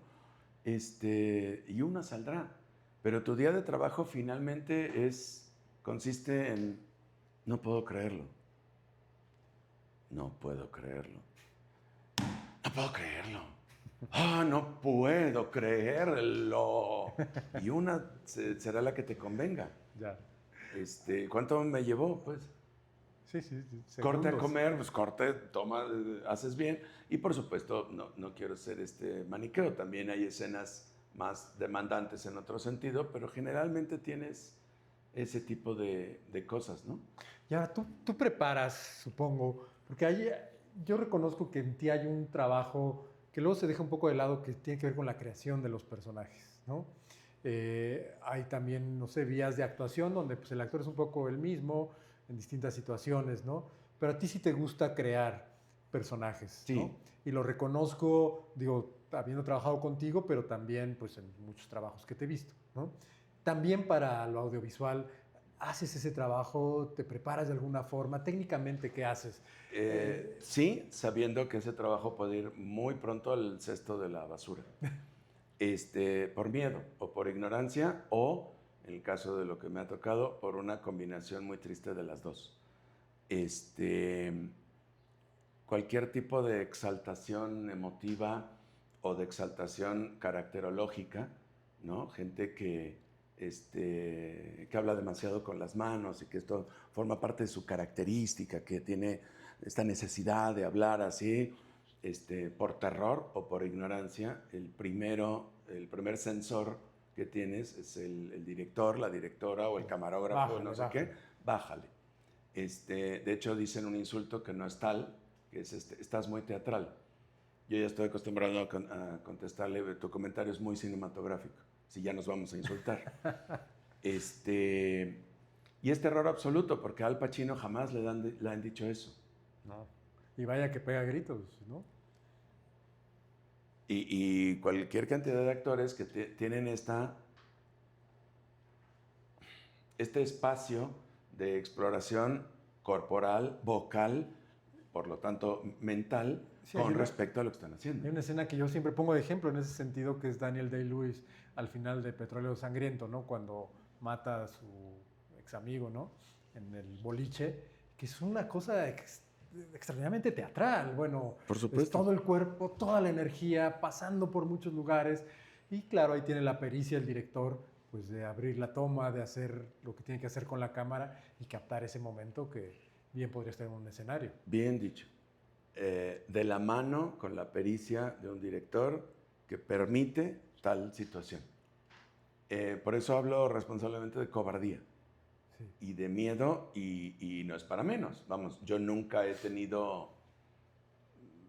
Y una saldrá. Pero tu día de trabajo finalmente consiste en, no puedo creerlo. No puedo creerlo. No puedo creerlo. No puedo creerlo. Y una será la que te convenga. Ya. ¿Cuánto me llevó? Pues Sí. corte a Segundos. comer, pues corte, toma, haces bien. Y por supuesto, no quiero ser maniqueo. También hay escenas más demandantes en otro sentido, pero generalmente tienes ese tipo de cosas, ¿no? Y ahora tú preparas, supongo, porque yo reconozco que en ti hay un trabajo que luego se deja un poco de lado que tiene que ver con la creación de los personajes, ¿no? Hay también, no sé, vías de actuación donde pues, el actor es un poco el mismo en distintas situaciones, ¿no? Pero a ti sí te gusta crear personajes, Sí. ¿no? Y lo reconozco, digo, habiendo trabajado contigo, pero también pues, en muchos trabajos que te he visto, ¿no? También para lo audiovisual, ¿haces ese trabajo? ¿Te preparas de alguna forma? Técnicamente, ¿qué haces? Sí, sabiendo que ese trabajo puede ir muy pronto al cesto de la basura. Por miedo o por ignorancia o, en el caso de lo que me ha tocado, por una combinación muy triste de las dos. Cualquier tipo de exaltación emotiva o de exaltación caracterológica, ¿no? Gente que habla demasiado con las manos y que esto forma parte de su característica, que tiene esta necesidad de hablar así, por terror o por ignorancia. El primer sensor que tienes es el director, la directora o el camarógrafo, Bájale, no sé qué, bájale. De hecho, dicen un insulto que no es tal, que es estás muy teatral. Yo ya estoy acostumbrado a contestarle, tu comentario es muy cinematográfico, si ya nos vamos a insultar. Y es terror absoluto, porque a Al Pacino jamás le han dicho eso. No. Y vaya que pega gritos, ¿no? Y cualquier cantidad de actores que tienen este espacio de exploración corporal, vocal, por lo tanto mental, Sí, con respecto a lo que están hay haciendo. una escena que yo siempre pongo de ejemplo en ese sentido, que es Daniel Day-Lewis al final de Petróleo Sangriento, ¿no? Cuando mata a su ex amigo, ¿no? En el boliche, que es una cosa extraordinariamente teatral. Bueno, Por es supuesto. todo el cuerpo, toda la energía, pasando por muchos lugares. Y claro, ahí tiene la pericia el director, pues de abrir la toma, de hacer lo que tiene que hacer con la cámara y captar ese momento que bien podría estar en un escenario. Bien dicho. De la mano con la pericia de un director que permite tal situación. Por eso hablo responsablemente de cobardía. Sí. Y de miedo, y no es para menos. Vamos, yo nunca he tenido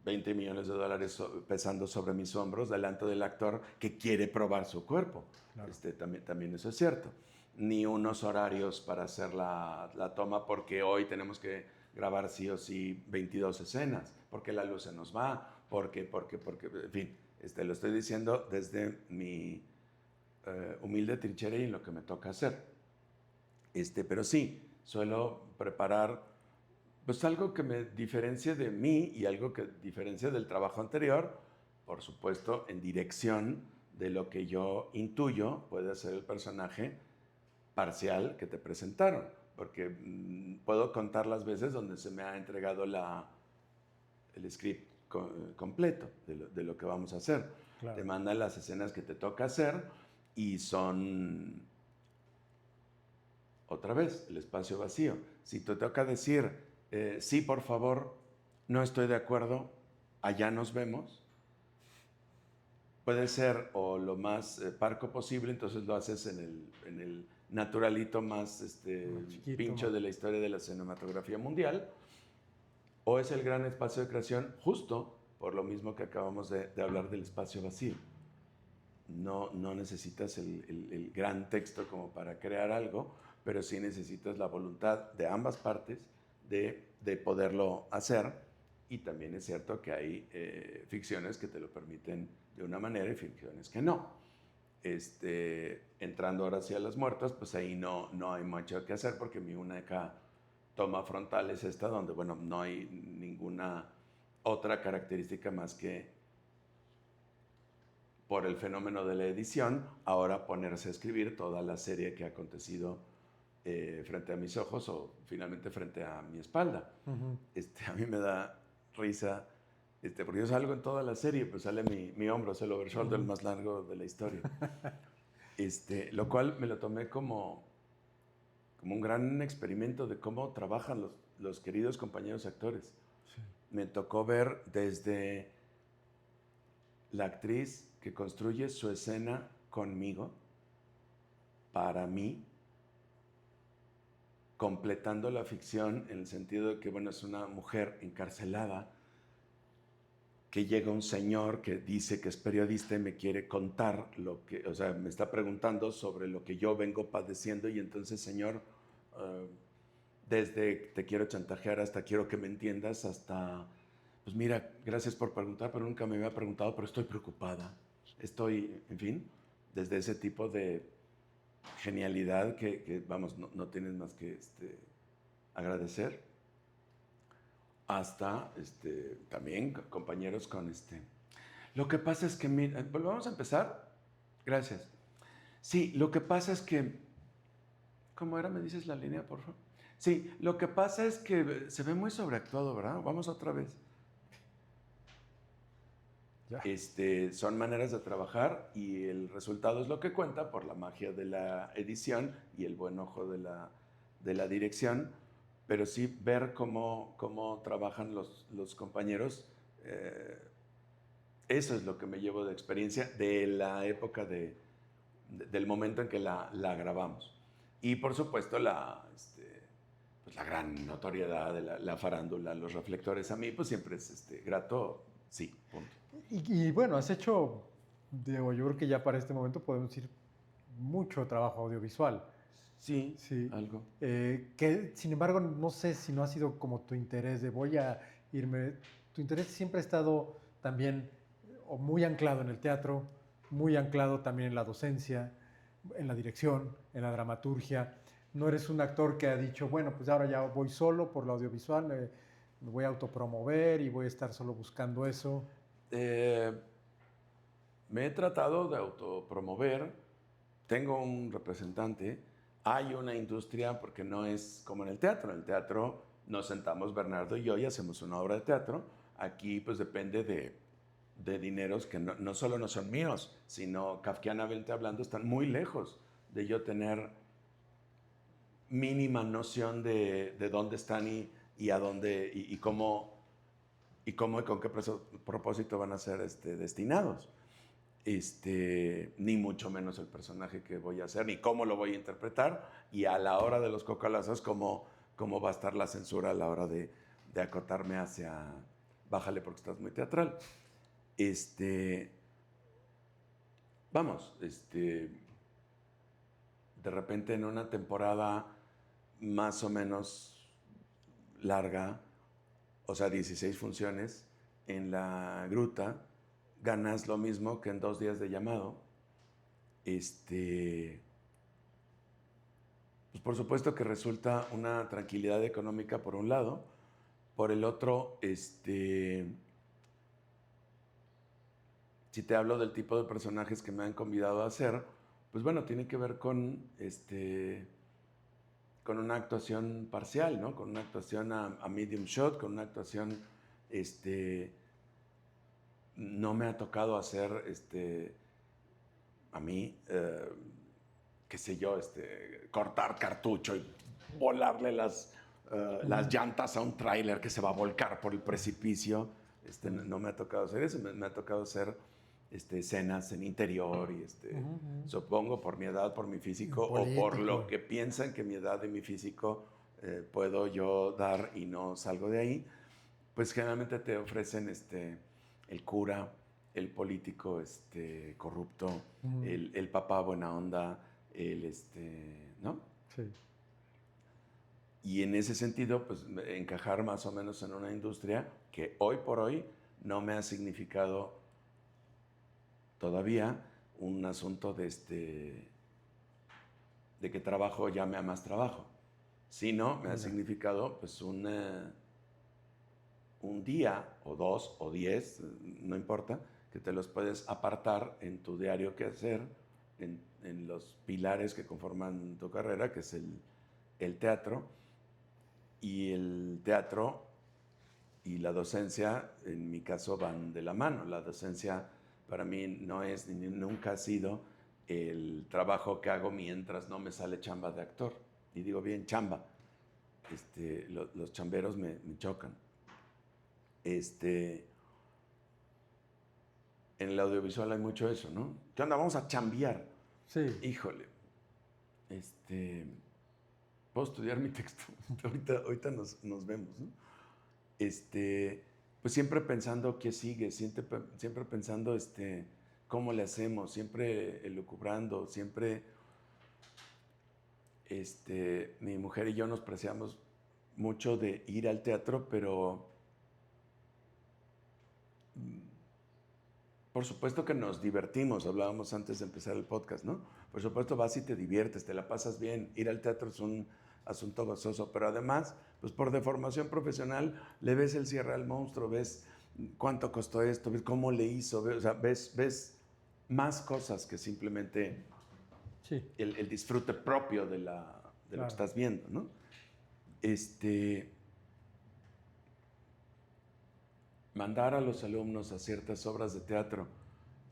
20 millones de dólares pesando sobre mis hombros delante del actor que quiere probar su cuerpo. Claro. También eso es cierto. Ni unos horarios para hacer la toma, porque hoy tenemos que grabar sí o sí 22 escenas, porque la luz se nos va, porque, en fin, lo estoy diciendo desde mi humilde trinchera y en lo que me toca hacer. Pero sí, suelo preparar pues algo que me diferencie de mí y algo que diferencie del trabajo anterior, por supuesto, en dirección de lo que yo intuyo puede ser el personaje parcial que te presentaron, porque puedo contar las veces donde se me ha entregado el script completo de lo que vamos a hacer. Claro. Te mandan las escenas que te toca hacer y son, otra vez, el espacio vacío. Si te toca decir, sí, por favor, no estoy de acuerdo, allá nos vemos. Puede ser o lo más parco posible, entonces lo haces en el naturalito más Más chiquito, pincho más- de la historia de la cinematografía mundial, o es el gran espacio de creación justo por lo mismo que acabamos de hablar del espacio vacío. No necesitas el gran texto como para crear algo, pero sí necesitas la voluntad de ambas partes de poderlo hacer. Y también es cierto que hay ficciones que te lo permiten de una manera y ficciones que no. Entrando ahora hacia las muertas, pues ahí no hay mucho que hacer porque mi única toma frontal es esta, donde, bueno, no hay ninguna otra característica más que por el fenómeno de la edición, ahora ponerse a escribir toda la serie que ha acontecido frente a mis ojos o finalmente frente a mi espalda. Ujú. A mí me da risa, porque yo salgo en toda la serie, pues sale mi hombro, es el overshoulder más largo de la historia. Lo cual me lo tomé como un gran experimento de cómo trabajan los queridos compañeros actores. Sí. Me tocó ver desde la actriz que construye su escena conmigo, para mí, completando la ficción en el sentido de que, bueno, es una mujer encarcelada, que llega un señor que dice que es periodista y me quiere contar o sea, me está preguntando sobre lo que yo vengo padeciendo y entonces, señor, desde te quiero chantajear hasta quiero que me entiendas, hasta, pues mira, gracias por preguntar, pero nunca me había preguntado, pero estoy preocupada. En fin, desde ese tipo de genialidad que vamos, no tienes más que agradecer, hasta también compañeros con Lo que pasa es que, mira, ¿volvamos a empezar? Gracias. Sí, lo que pasa es que, ¿cómo era? ¿Me dices la línea, por favor? Sí, lo que pasa es que se ve muy sobreactuado, ¿verdad? Vamos otra vez. Ya. Son maneras de trabajar y el resultado es lo que cuenta por la magia de la edición y el buen ojo de la dirección, pero sí ver cómo trabajan los compañeros, eso es lo que me llevo de experiencia de la época del momento en que la grabamos. Y por supuesto pues la gran notoriedad de la farándula, los reflectores, a mí pues siempre es grato, sí, punto. Y bueno, has hecho, digo, yo creo que ya para este momento podemos decir mucho trabajo audiovisual. Sí, Sí. algo. Que sin embargo, no sé si no ha sido como tu interés de voy a irme. Tu interés siempre ha estado también o muy anclado en el teatro, muy anclado también en la docencia, en la dirección, en la dramaturgia. No eres un actor que ha dicho, bueno, pues ahora ya voy solo por lo audiovisual, me voy a autopromover y voy a estar solo buscando eso. Eh, Me he tratado de autopromover, tengo un representante, hay una industria porque no es como en el teatro. En el teatro nos sentamos Bernardo y yo y hacemos una obra de teatro. Aquí pues depende de dineros que no solo no son míos, sino kafkianamente hablando están muy lejos de yo tener mínima noción de dónde están y a dónde y cómo y con qué propósito van a ser destinados. Ni mucho menos el personaje que voy a hacer, ni cómo lo voy a interpretar, y a la hora de los cocalazos, cómo va a estar la censura a la hora de acotarme hacia, bájale porque estás muy teatral. Vamos, de repente en una temporada más o menos larga, o sea, 16 funciones en la gruta, ganas lo mismo que en 2 días de llamado. Pues por supuesto que resulta una tranquilidad económica por un lado, por el otro, si te hablo del tipo de personajes que me han convidado a hacer, pues bueno, tiene que ver con una actuación parcial, ¿no? Con una actuación a medium shot, con una actuación, no me ha tocado hacer, a mí, qué sé yo, cortar cartucho y volarle las las llantas a un tráiler que se va a volcar por el precipicio. No me ha tocado hacer eso, me ha tocado hacer escenas en interior y supongo por mi edad, por mi físico o por lo que piensan que mi edad y mi físico puedo yo dar y no salgo de ahí, pues generalmente te ofrecen el cura, el político corrupto, el papá buena onda, ¿no? Sí. Y en ese sentido, pues encajar más o menos en una industria que hoy por hoy no me ha significado todavía un asunto de que trabajo llame a más trabajo, sino me ha significado pues un día o 2 o 10, no importa, que te los puedes apartar en tu diario que hacer, en los pilares que conforman tu carrera, que es el teatro. Y el teatro y la docencia, en mi caso, van de la mano. La docencia para mí no es ni nunca ha sido el trabajo que hago mientras no me sale chamba de actor. Y digo bien chamba. Los chamberos me chocan. En el audiovisual hay mucho eso, ¿no? ¿Qué onda? Vamos a chambear. Sí. Híjole. Puedo estudiar mi texto. ahorita nos vemos, ¿no? Pues siempre pensando qué sigue, siempre pensando cómo le hacemos, siempre elucubrando, siempre mi mujer y yo nos preciamos mucho de ir al teatro, pero por supuesto que nos divertimos, hablábamos antes de empezar el podcast, ¿no? Por supuesto vas y te diviertes, te la pasas bien, ir al teatro es un asunto gozoso, pero además, pues por deformación profesional, le ves el cierre al monstruo, ves cuánto costó esto, ves cómo le hizo, ves más cosas que simplemente el disfrute propio de lo que estás viendo, ¿no? Mandar a los alumnos a ciertas obras de teatro,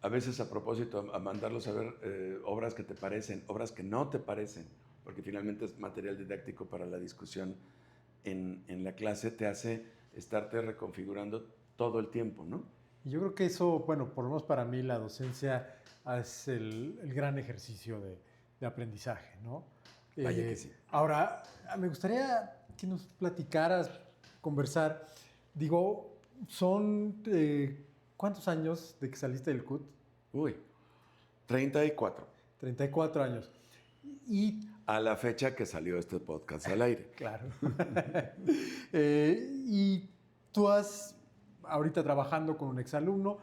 a veces a propósito, a mandarlos a ver obras que te parecen, obras que no te parecen, porque finalmente es material didáctico para la discusión en la clase, te hace estarte reconfigurando todo el tiempo, ¿no? Y yo creo que eso, bueno, por lo menos para mí la docencia es el gran ejercicio de aprendizaje, ¿no? Vaya que sí. Ahora, me gustaría que nos platicaras, conversar, digo, son ¿cuántos años de que saliste del CUT? Uy, 34. 34 años. Y a la fecha que salió este podcast al aire. Claro. Y tú has, ahorita trabajando con un exalumno,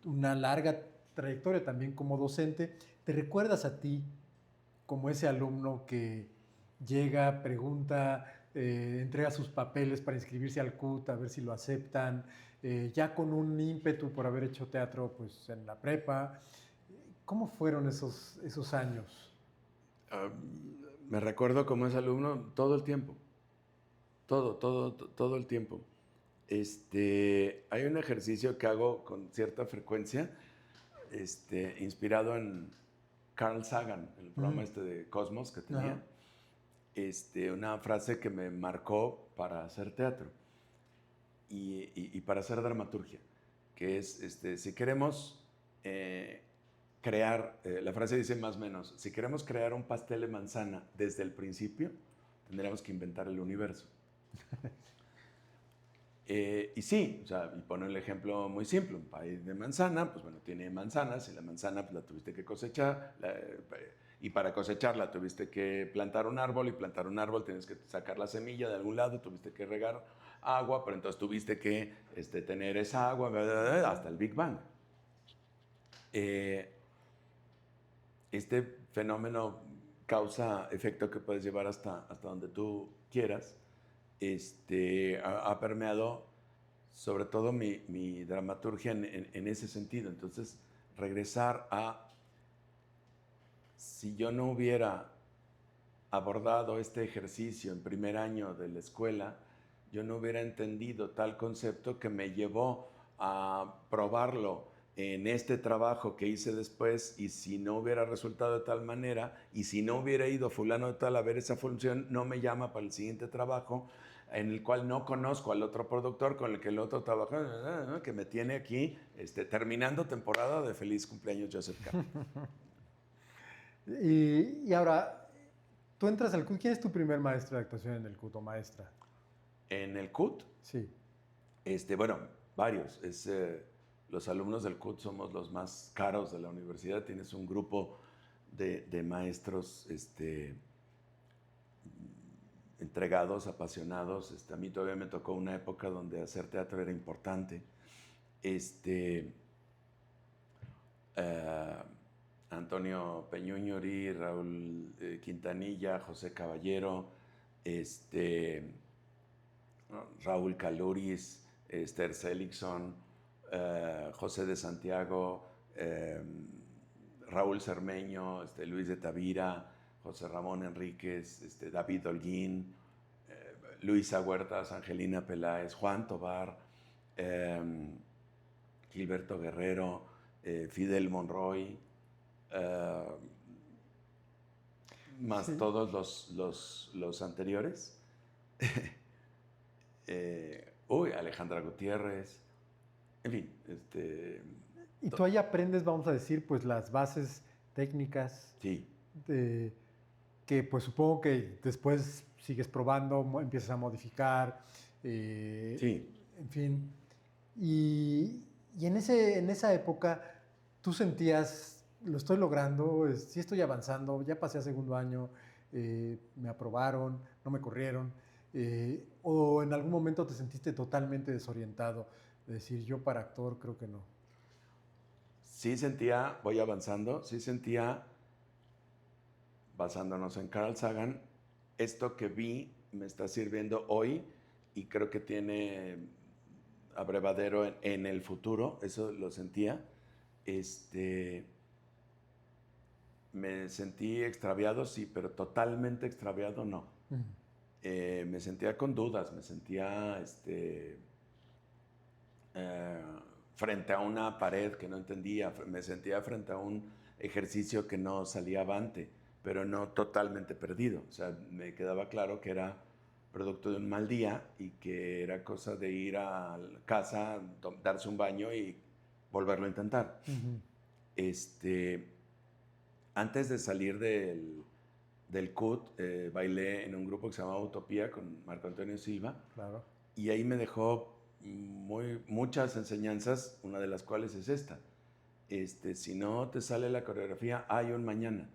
una larga trayectoria también como docente. ¿Te recuerdas a ti como ese alumno que llega, pregunta, entrega sus papeles para inscribirse al CUT, a ver si lo aceptan, ya con un ímpetu por haber hecho teatro pues, en la prepa? ¿Cómo fueron esos años? Me recuerdo como ese alumno todo el tiempo. Todo el tiempo. Hay un ejercicio que hago con cierta frecuencia, inspirado en Carl Sagan, el programa de Cosmos que tenía. Una frase que me marcó para hacer teatro y para hacer dramaturgia, que es, si queremos crear, la frase dice más o menos, si queremos crear un pastel de manzana desde el principio, tendríamos que inventar el universo. Y sí, o sea, y pone el ejemplo muy simple, un pay de manzana, pues bueno, tiene manzanas y la manzana pues la tuviste que cosechar, y para cosecharla tuviste que plantar un árbol, y plantar un árbol tienes que sacar la semilla de algún lado, tuviste que regar agua, pero entonces tuviste que tener esa agua hasta el Big Bang. Este fenómeno causa-efecto que puedes llevar hasta donde tú quieras. Ha permeado sobre todo mi dramaturgia en ese sentido. Entonces, regresar a, si yo no hubiera abordado este ejercicio en primer año de la escuela, yo no hubiera entendido tal concepto que me llevó a probarlo en este trabajo que hice después, y si no hubiera resultado de tal manera, y si no hubiera ido fulano de tal a ver esa función, no me llama para el siguiente trabajo, en el cual no conozco al otro productor con el que el otro trabaja, ¿no? Que me tiene aquí terminando temporada de Feliz Cumpleaños Joseph K. Y ahora, tú entras al CUT. ¿Quién es tu primer maestro de actuación en el CUT o maestra? En el CUT, Sí. bueno, varios. Los alumnos del CUT somos los más caros de la universidad. Tienes un grupo de maestros entregados, apasionados. A mí todavía me tocó una época donde hacer teatro era importante. Antonio Peñuñori, Raúl Quintanilla, José Caballero, Raúl Caluris, Esther Seligson, José de Santiago, Raúl Cermeño, Luis de Tavira, José Ramón Enríquez, David Holguín, Luisa Huertas, Angelina Peláez, Juan Tobar, Gilberto Guerrero, Fidel Monroy, más Sí. todos los anteriores. Alejandra Gutiérrez, en fin. Y tú ahí aprendes, vamos a decir, pues las bases técnicas Sí. Que pues supongo que después sigues probando, empiezas a modificar, Sí. en fin. Y en esa época tú sentías, lo estoy logrando, sí estoy avanzando, ya pasé a segundo año, me aprobaron, no me corrieron, o en algún momento te sentiste totalmente desorientado, de decir, yo para actor creo que no. Sí sentía, voy avanzando, sí sentía, basándonos en Carl Sagan, esto que vi me está sirviendo hoy y creo que tiene abrevadero en el futuro, eso lo sentía. Me sentí extraviado, sí, pero totalmente extraviado no. Me sentía con dudas, me sentía frente a una pared que no entendía, me sentía frente a un ejercicio que no salía avante, pero no totalmente perdido. O sea, me quedaba claro que era producto de un mal día y que era cosa de ir a casa, darse un baño y volverlo a intentar. Antes de salir del CUT, bailé en un grupo que se llamaba Utopía con Marco Antonio Silva. Claro. Y ahí me dejó muchas enseñanzas, una de las cuales es esta. Si no te sale la coreografía, hay un mañana.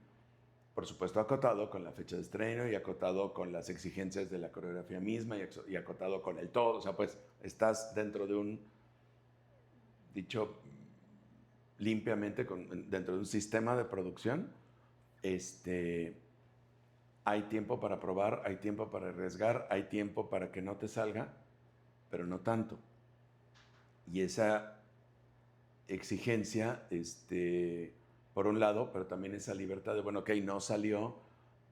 Por supuesto, acotado con la fecha de estreno y acotado con las exigencias de la coreografía misma y acotado con el todo. O sea, pues estás dentro de un, dicho limpiamente, dentro de un sistema de producción. Hay tiempo para probar, hay tiempo para arriesgar, hay tiempo para que no te salga, pero no tanto. Y esa exigencia, por un lado, pero también esa libertad de, bueno, ok, no salió,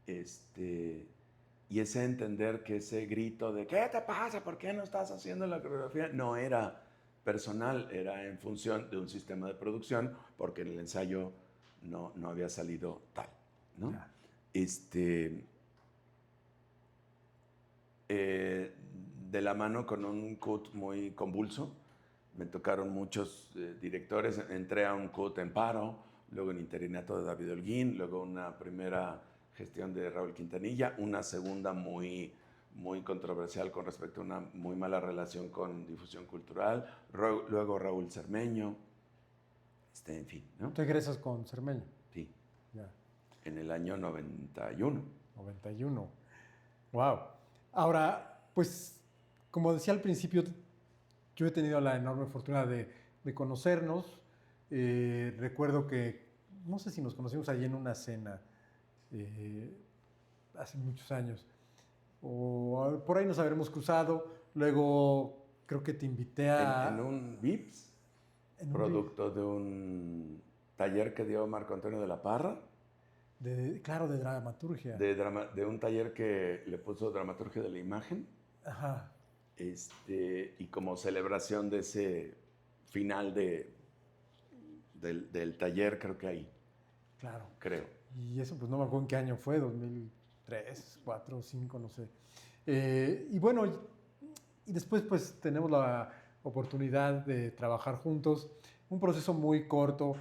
y ese entender que ese grito de, ¿qué te pasa? ¿Por qué no estás haciendo la coreografía? No era personal, era en función de un sistema de producción, porque en el ensayo no había salido tal, ¿no? Ya. De la mano con un CUT muy convulso. Me tocaron muchos directores. Entré a un CUT en paro, luego en interinato de David Holguín, luego una primera gestión de Raúl Quintanilla, una segunda muy controversial con respecto a una muy mala relación con difusión cultural, luego Raúl Cermeño, en fin, ¿no? ¿Tú egresas con Cermeño? Sí. Ya. En el año 91. 91. Wow. Ahora, pues, como decía al principio, yo he tenido la enorme fortuna de conocernos. Recuerdo que, no sé si nos conocimos allí en una cena hace muchos años, o por ahí nos habremos cruzado. Luego creo que te invité En un VIPS, producto de un taller que dio Marco Antonio de la Parra. Claro, de dramaturgia. De un taller que le puso dramaturgia de la imagen. Ajá. Y como celebración de ese final del taller, creo que ahí. Claro. Creo. Y eso, pues no me acuerdo en qué año fue, 2003, 2004, 2005, no sé. Y bueno, y después pues tenemos la oportunidad de trabajar juntos. Un proceso muy corto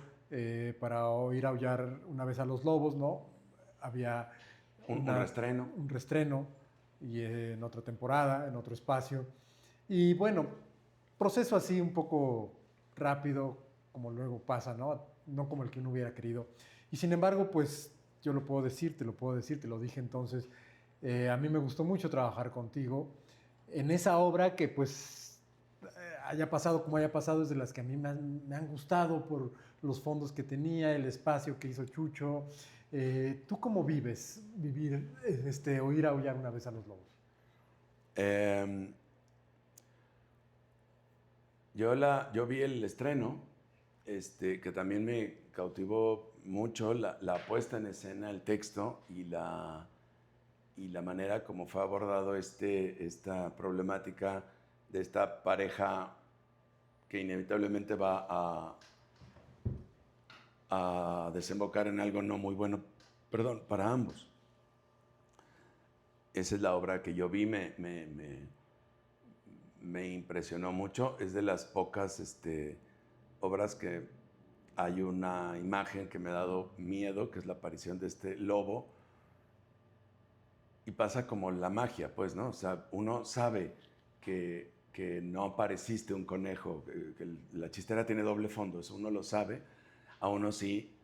para oír aullar una vez a los lobos, ¿no? Había Un reestreno. un reestreno y en otra temporada, en otro espacio. Y bueno, proceso así un poco rápido, como luego pasa, ¿no? No como el que uno hubiera querido. Y sin embargo, pues yo lo puedo decir, te lo puedo decir, te lo dije entonces. A mí me gustó mucho trabajar contigo en esa obra que pues haya pasado como haya pasado, es de las que a mí me han gustado por los fondos que tenía, el espacio que hizo Chucho. ¿Tú cómo vives vivir, oír aullar una vez a los lobos? Eh, yo vi el estreno, que también me cautivó mucho la puesta en escena, el texto y la manera como fue abordado esta problemática de esta pareja que inevitablemente va a desembocar en algo no muy bueno, perdón, para ambos. Esa es la obra que yo vi, me impresionó mucho. Es de las pocas obras que hay una imagen que me ha dado miedo, que es la aparición de este lobo. Y pasa como la magia, pues, ¿no? O sea, uno sabe que no apareciste un conejo, que la chistera tiene doble fondo, eso uno lo sabe, a uno sí.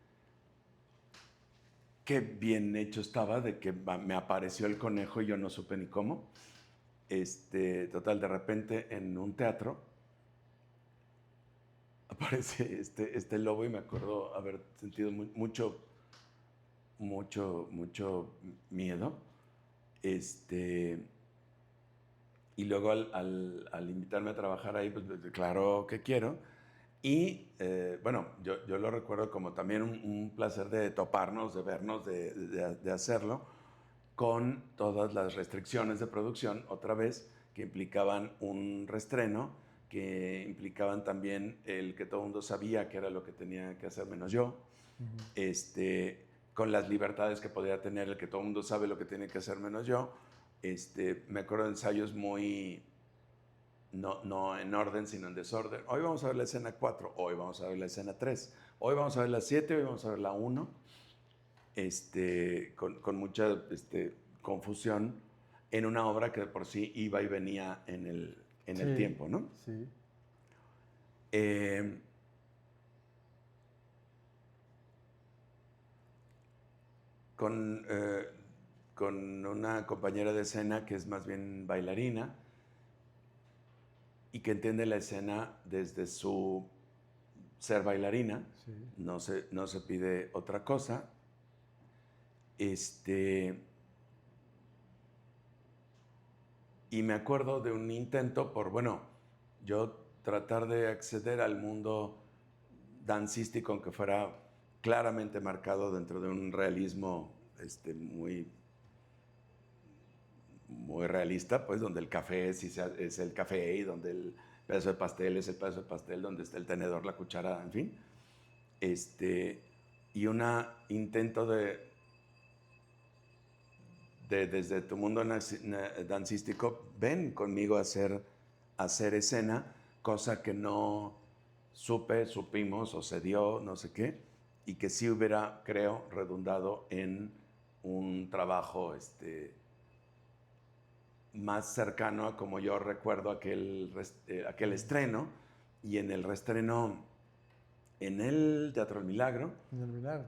Qué bien hecho estaba de que me apareció el conejo y yo no supe ni cómo. Total, de repente en un teatro aparece este lobo y me acuerdo haber sentido mucho miedo. Y luego al invitarme a trabajar ahí, pues claro que quiero. Y bueno, yo lo recuerdo como también un placer de toparnos, de vernos, de hacerlo, con todas las restricciones de producción, otra vez, que implicaban un reestreno, que implicaban también el que todo el mundo sabía que era lo que tenía que hacer menos yo, con las libertades que podía tener el que todo el mundo sabe lo que tiene que hacer menos yo. Me acuerdo de ensayos muy, no en orden, sino en desorden. Hoy vamos a ver la escena 4, hoy vamos a ver la escena 3, hoy vamos a ver la 7, hoy vamos a ver la 1, con mucha confusión en una obra que de por sí iba y venía en el Sí, tiempo, ¿no? sí. Eh, con, eh, con una compañera de escena que es más bien bailarina y que entiende la escena desde su ser bailarina, Sí. no se pide otra cosa. Y me acuerdo de un intento por, bueno, yo tratar de acceder al mundo dancístico, aunque fuera claramente marcado dentro de un realismo muy, muy realista, pues donde el café es el café y donde el pedazo de pastel es el pedazo de pastel, donde está el tenedor, la cuchara, en fin. Y un intento desde tu mundo dancístico, ven conmigo a hacer escena, cosa que no supimos o se dio, no sé qué, y que sí hubiera, creo, redundado en un trabajo más cercano a como yo recuerdo aquel estreno, y en el reestreno en el Teatro del Milagro, En el milagro.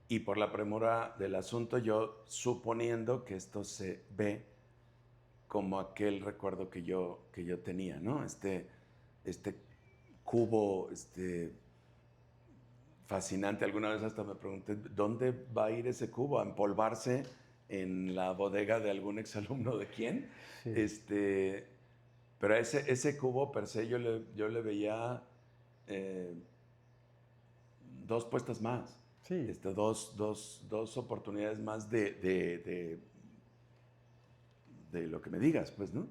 y por la premura del asunto, yo suponiendo que esto se ve como aquel recuerdo que yo tenía, ¿no? Este cubo, fascinante. Alguna vez hasta me pregunté, ¿dónde va a ir ese cubo? ¿A empolvarse en la bodega de algún exalumno de quién? Sí. Pero ese cubo per se yo le veía dos puestas más, Sí. dos oportunidades más de lo que me digas, pues, ¿no?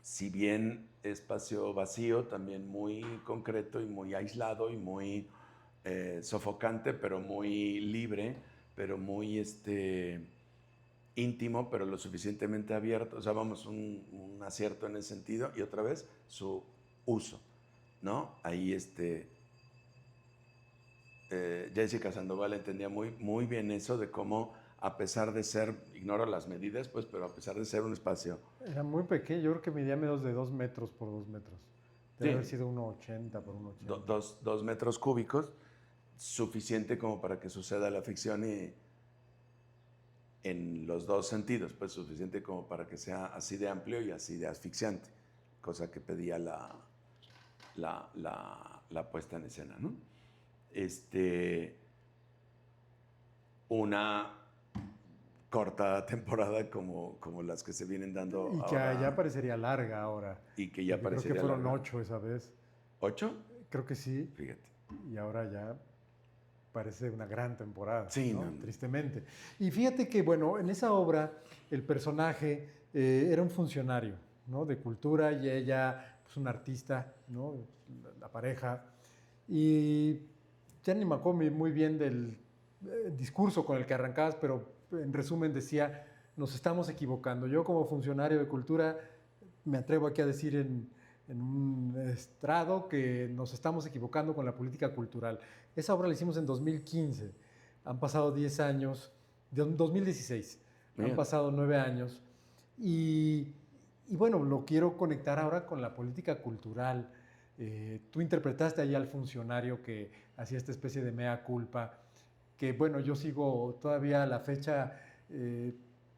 Si bien espacio vacío, también muy concreto y muy aislado y muy sofocante, pero muy libre, pero muy íntimo, pero lo suficientemente abierto. O sea, vamos, un acierto en ese sentido. Y otra vez, su uso, ¿no? Ahí Jessica Sandoval entendía muy, muy bien eso de cómo, a pesar de ser, ignoro las medidas, pues, pero a pesar de ser un espacio... Era muy pequeño, yo creo que medía menos de 2 metros por 2 metros. Debe Sí, haber sido 1,80 por 1,80. 2 metros cúbicos, suficiente como para que suceda la ficción y en los dos sentidos, pues suficiente como para que sea así de amplio y así de asfixiante, cosa que pedía la puesta en escena, ¿no? Una corta temporada como las que se vienen dando Y que ahora. ya parecería larga ahora. Y que ya Creo parecería que fueron larga. 8 esa vez. ¿8? Creo que sí. Fíjate. Y ahora ya parece una gran temporada, Sí, ¿no? no. Tristemente. Y fíjate que, bueno, en esa obra el personaje era un funcionario, ¿no? De cultura y ella, pues, un artista, ¿no? La pareja. Y ya ni me acuerdo muy bien del discurso con el que arrancabas, pero en resumen decía, nos estamos equivocando. Yo como funcionario de cultura me atrevo aquí a decir en un estrado que nos estamos equivocando con la política cultural. Esa obra la hicimos en 2015, han pasado 10 años, de 2016, han Mira. pasado 9 años y bueno, lo quiero conectar ahora con la política cultural. Tú interpretaste ahí al funcionario que hacía esta especie de mea culpa, que bueno, yo sigo todavía a la fecha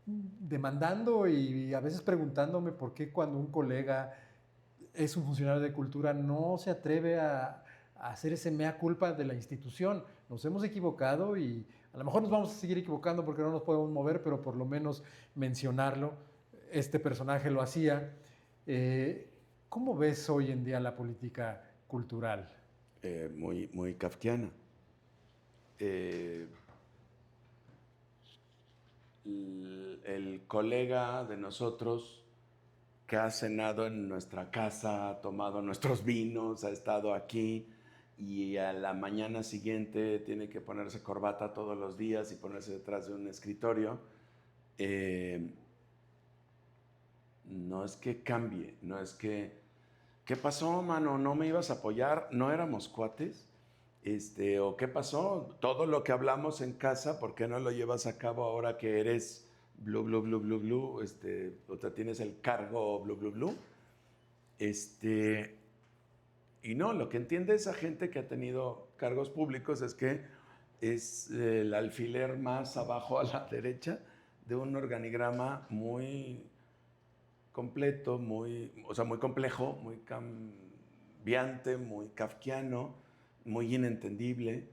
demandando y a veces preguntándome por qué cuando un colega es un funcionario de cultura no se atreve a hacer ese mea culpa de la institución. Nos hemos equivocado y a lo mejor nos vamos a seguir equivocando porque no nos podemos mover, pero por lo menos mencionarlo. Este personaje lo hacía. ¿Cómo ves hoy en día la política cultural? Muy, muy kafkiana. El colega de nosotros que ha cenado en nuestra casa, ha tomado nuestros vinos, ha estado aquí y a la mañana siguiente tiene que ponerse corbata todos los días y ponerse detrás de un escritorio. No es que cambie, no es que... ¿Qué pasó, mano? ¿No me ibas a apoyar? ¿No éramos cuates? ¿O qué pasó? Todo lo que hablamos en casa, ¿por qué no lo llevas a cabo ahora que eres blu, blu, blu, blu, blu? O te tienes el cargo blu, blu, blu. Y no, lo que entiende esa gente que ha tenido cargos públicos es que es el alfiler más abajo a la derecha de un organigrama muy completo, o sea, muy complejo, muy cambiante, muy kafkiano, muy inentendible,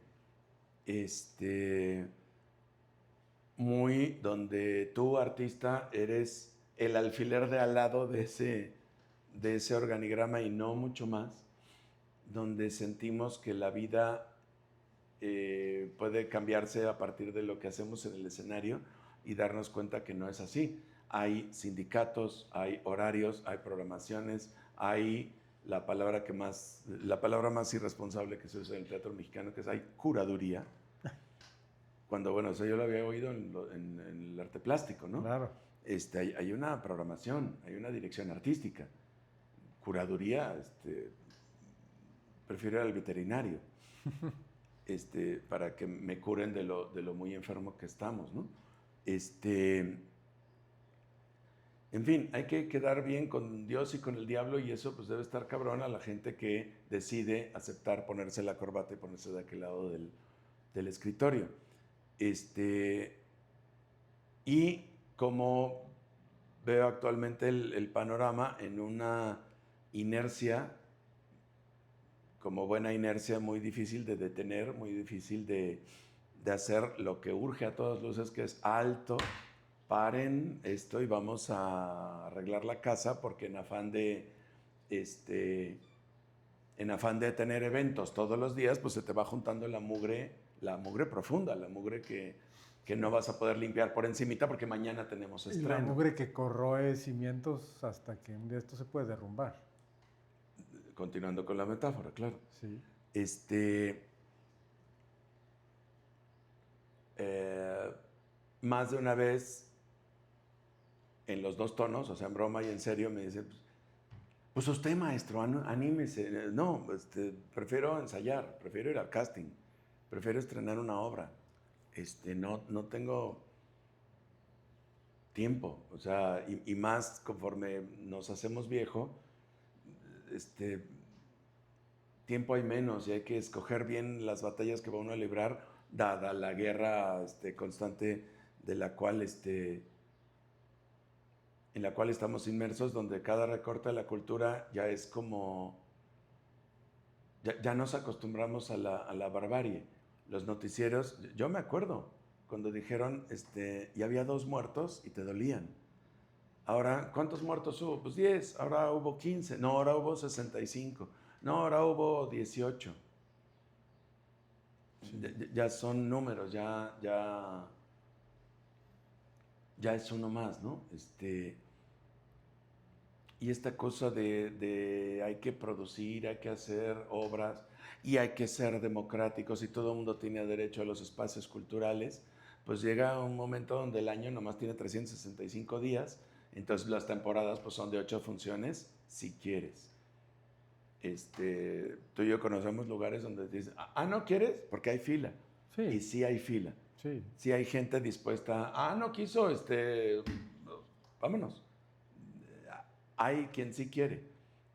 muy donde tú, artista, eres el alfiler de al lado de ese organigrama y no mucho más, donde sentimos que la vida puede cambiarse a partir de lo que hacemos en el escenario y darnos cuenta que no es así. Hay sindicatos, hay horarios, hay programaciones, hay la palabra más irresponsable que se usa en el teatro mexicano, que es hay curaduría. Cuando, bueno, eso yo lo había oído en el arte plástico, ¿no? Claro. Hay una programación, hay una dirección artística. Curaduría, prefiero ir al veterinario. Para que me curen de lo muy enfermo que estamos, ¿no? En fin, hay que quedar bien con Dios y con el diablo y eso pues debe estar cabrón a la gente que decide aceptar ponerse la corbata y ponerse de aquel lado del escritorio. Y como veo actualmente el panorama en una inercia, como buena inercia, muy difícil de detener, muy difícil de hacer lo que urge a todas luces, que es alto, paren esto y vamos a arreglar la casa, porque en afán de tener eventos todos los días, pues se te va juntando la mugre profunda, la mugre que no vas a poder limpiar por encimita porque mañana tenemos Y estreno. la mugre que corroe cimientos hasta que un día esto se puede derrumbar. Continuando con la metáfora, claro. Sí. más de una vez, en los dos tonos, o sea, en broma y en serio, me dice, pues usted, maestro, anímese. No, prefiero ensayar, prefiero ir al casting, prefiero estrenar una obra. No tengo tiempo, o sea, y más conforme nos hacemos viejo, tiempo hay menos y hay que escoger bien las batallas que va uno a librar, dada la guerra constante de la cual, en la cual estamos inmersos, donde cada recorte de la cultura ya es como, ya nos acostumbramos a la barbarie. Los noticieros, yo me acuerdo cuando dijeron, y había 2 muertos y te dolían. Ahora, ¿cuántos muertos hubo? Pues 10, ahora hubo 15, no, ahora hubo 65, no, ahora hubo 18. Sí. Ya son números, ya es uno más, ¿no? Y esta cosa de hay que producir, hay que hacer obras y hay que ser democráticos y todo el mundo tiene derecho a los espacios culturales, pues llega un momento donde el año nomás tiene 365 días, entonces las temporadas pues son de 8 funciones, si quieres. Tú y yo conocemos lugares donde dicen, ¿no quieres? Porque hay fila. Sí. Y sí hay fila. Sí. Sí hay gente dispuesta, no quiso, vámonos. Hay quien sí quiere.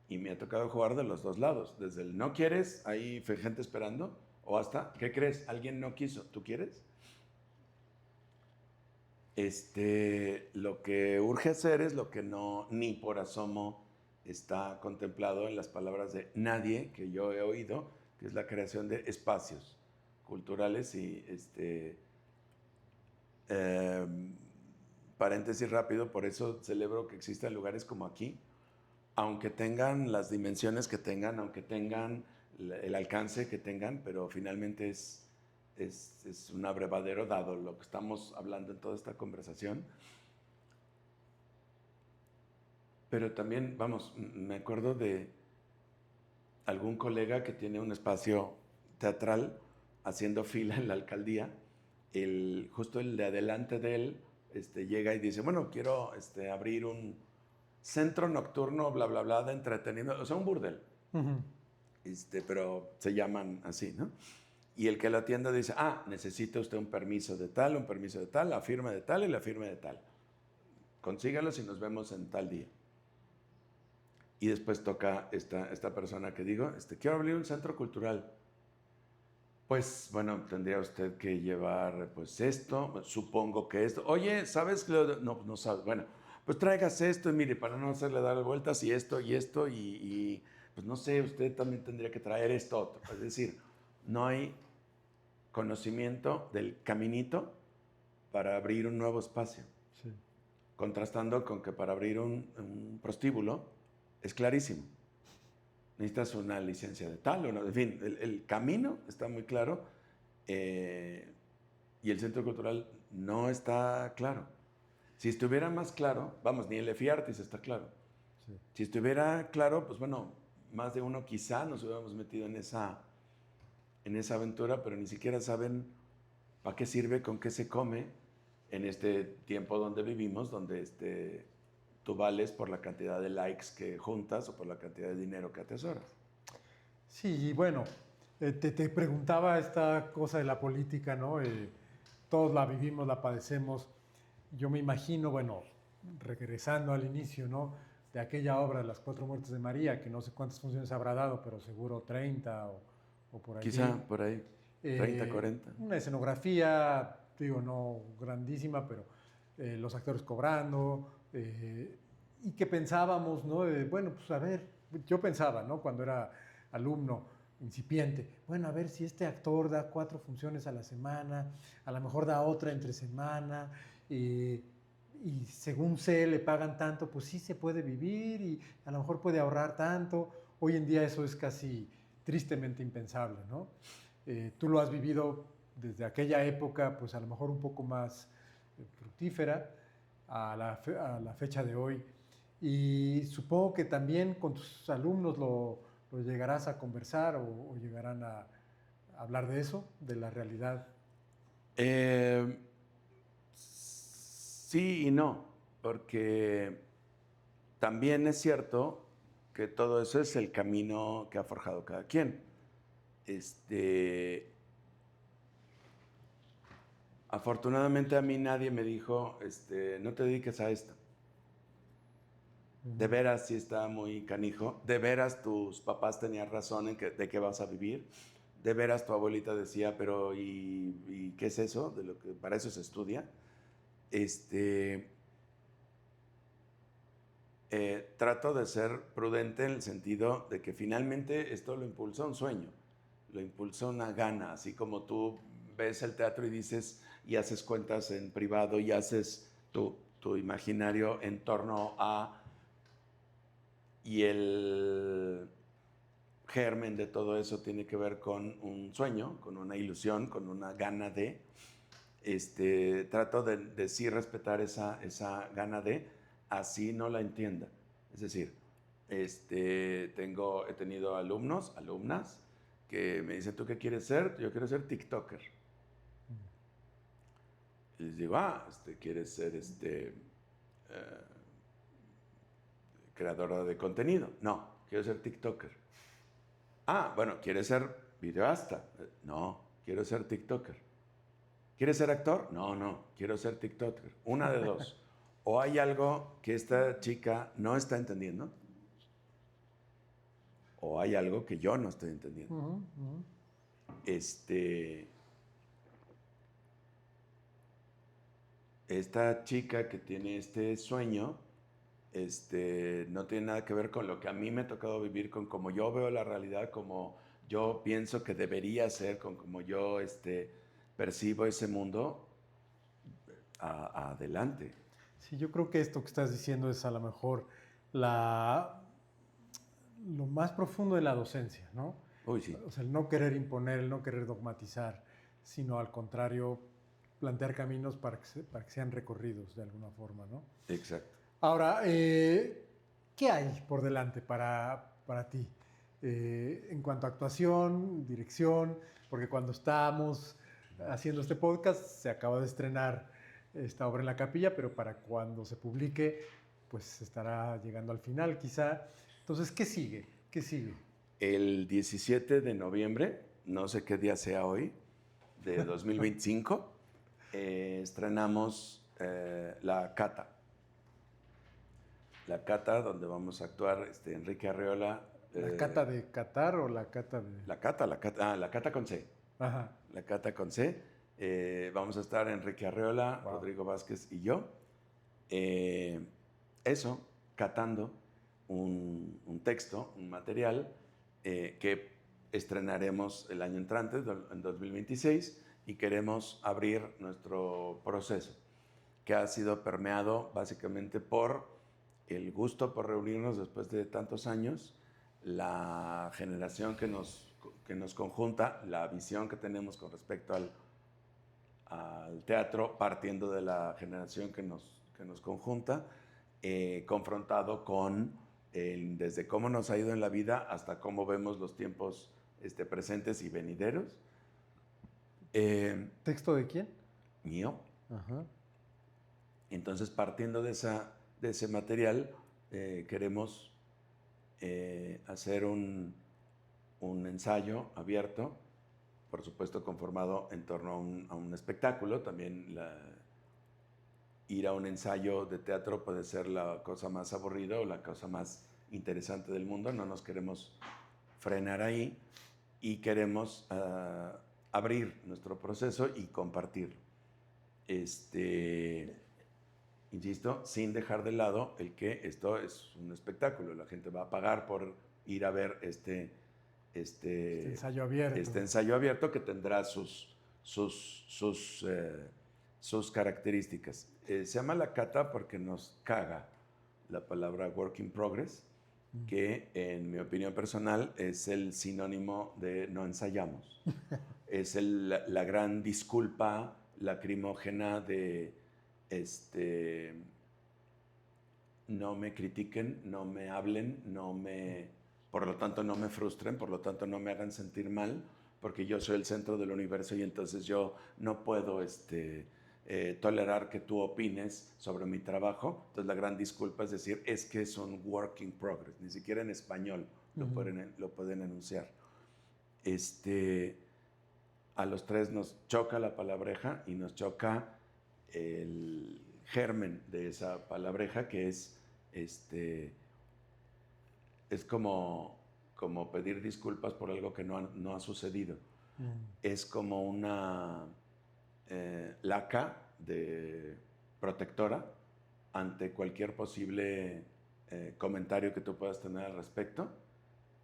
Y me ha tocado jugar de los dos lados. Desde el no quieres, hay gente esperando, o hasta, ¿qué crees? Alguien no quiso, ¿tú quieres? Lo que urge hacer es lo que no, ni por asomo está contemplado en las palabras de nadie que yo he oído, que es la creación de espacios culturales y paréntesis rápido, por eso celebro que existan lugares como aquí, aunque tengan las dimensiones que tengan, aunque tengan el alcance que tengan, pero finalmente es un abrevadero dado lo que estamos hablando en toda esta conversación. Pero también, vamos, me acuerdo de algún colega que tiene un espacio teatral haciendo fila en la alcaldía, justo el de adelante de él llega y dice, bueno, quiero abrir un centro nocturno, bla, bla, bla, de entretenimiento, o sea, un burdel. Uh-huh. Pero se llaman así, ¿no? Y el que lo atienda dice, necesita usted un permiso de tal, la firma de tal y la firma de tal. Consígalos y nos vemos en tal día. Y después toca esta persona que digo, quiero abrir un centro cultural. Pues, bueno, tendría usted que llevar, pues, esto, supongo que esto. Oye, ¿sabes? No sabes. Bueno, pues traigas esto y mire, para no hacerle dar vueltas y esto, y pues no sé, usted también tendría que traer esto otro. Es decir, no hay conocimiento del caminito para abrir un nuevo espacio. Sí. Contrastando con que para abrir un prostíbulo es clarísimo. Necesitas una licencia de tal o no. En fin, el camino está muy claro y el centro cultural no está claro. Si estuviera más claro, vamos, ni el EFIARTIS está claro. Sí. Si estuviera claro, pues bueno, más de uno quizá nos hubiéramos metido en esa aventura, pero ni siquiera saben para qué sirve, con qué se come en este tiempo donde vivimos, donde tú vales por la cantidad de likes que juntas o por la cantidad de dinero que atesoras. Sí, bueno, te preguntaba esta cosa de la política, ¿no? Todos la vivimos, la padecemos. Yo me imagino, bueno, regresando al inicio, ¿no? De aquella obra de las 4 muertes de María, que no sé cuántas funciones habrá dado, pero seguro 30 o por ahí. Quizá por ahí, 30, 40. Una escenografía, digo, no grandísima, pero los actores cobrando, y que pensábamos, ¿no? Bueno, pues a ver, yo pensaba, ¿no? Cuando era alumno incipiente, bueno, a ver si este actor da 4 funciones a la semana, a lo mejor da otra entre semana, y según sé, le pagan tanto, pues sí se puede vivir y a lo mejor puede ahorrar tanto. Hoy en día eso es casi tristemente impensable, ¿no? Tú lo has vivido desde aquella época, pues a lo mejor un poco más fructífera a la fecha de hoy. Y supongo que también con tus alumnos lo llegarás a conversar o llegarán a hablar de eso, de la realidad. Sí y no, porque también es cierto que todo eso es el camino que ha forjado cada quien. Afortunadamente a mí nadie me dijo, no te dediques a esto. De veras sí está muy canijo. De veras tus papás tenían razón de qué vas a vivir. De veras tu abuelita decía, pero ¿y qué es eso? De lo que para eso se estudia. Trato de ser prudente en el sentido de que finalmente esto lo impulsa un sueño, lo impulsa una gana, así como tú ves el teatro y dices y haces cuentas en privado y haces tu imaginario en torno a, y el germen de todo eso tiene que ver con un sueño, con una ilusión, con una gana de, trato de sí respetar esa gana de, así no la entienda. Es decir, he tenido alumnas, que me dicen, ¿tú qué quieres ser? Yo quiero ser TikToker. Y les digo, ¿quieres ser creadora de contenido? No, quiero ser TikToker. Bueno, ¿quieres ser videoasta? No, quiero ser TikToker. ¿Quieres ser actor? No, quiero ser TikToker. Una de dos. O hay algo que esta chica no está entendiendo, o hay algo que yo no estoy entendiendo. Esta chica que tiene este sueño, no tiene nada que ver con lo que a mí me ha tocado vivir, con cómo yo veo la realidad, como yo pienso que debería ser, con cómo yo percibo ese mundo. Adelante. Sí, yo creo que esto que estás diciendo es a lo mejor lo más profundo de la docencia, ¿no? Uy, sí. O sea, el no querer imponer, el no querer dogmatizar, sino al contrario, plantear caminos para que sean recorridos de alguna forma, ¿no? Exacto. Ahora, ¿qué hay por delante para ti? En cuanto a actuación, dirección, porque cuando estábamos haciendo este podcast se acaba de estrenar esta obra en la Capilla, pero para cuando se publique, pues estará llegando al final quizá. Entonces, ¿qué sigue? ¿Qué sigue? El 17 de noviembre, no sé qué día sea hoy, de 2025, estrenamos La Cata. La Cata, donde vamos a actuar Enrique Arreola. ¿La Cata de Qatar o la Cata de...? La Cata con C. Ajá. La Cata con C. Vamos a estar Enrique Arreola, wow, Rodrigo Vázquez y yo. Eso, catando un texto, un material que estrenaremos el año entrante, en 2026, y queremos abrir nuestro proceso, que ha sido permeado básicamente por el gusto por reunirnos después de tantos años, la generación que nos conjunta, la visión que tenemos con respecto al teatro, partiendo de la generación que nos conjunta, confrontado con desde cómo nos ha ido en la vida hasta cómo vemos los tiempos presentes y venideros. ¿Texto de quién? Mío. Ajá. Entonces, partiendo de ese material, queremos hacer un ensayo abierto, por supuesto conformado en torno a un espectáculo. También ir a un ensayo de teatro puede ser la cosa más aburrida o la cosa más interesante del mundo. No nos queremos frenar ahí y queremos abrir nuestro proceso y compartirlo. Insisto, sin dejar de lado el que esto es un espectáculo. La gente va a pagar por ir a ver este ensayo abierto. Este ensayo abierto que tendrá sus características. Se llama La Cata porque nos caga la palabra work in progress, que en mi opinión personal es el sinónimo de no ensayamos. Es la gran disculpa lacrimógena de no me critiquen, no me hablen, por lo tanto no me frustren, por lo tanto no me hagan sentir mal, porque yo soy el centro del universo y entonces yo no puedo tolerar que tú opines sobre mi trabajo. Entonces la gran disculpa es decir, es que es un work in progress, ni siquiera en español lo pueden enunciar. A los tres nos choca la palabreja y nos choca el germen de esa palabreja, que es como pedir disculpas por algo que no ha sucedido. Es como una laca de protectora ante cualquier posible comentario que tú puedas tener al respecto,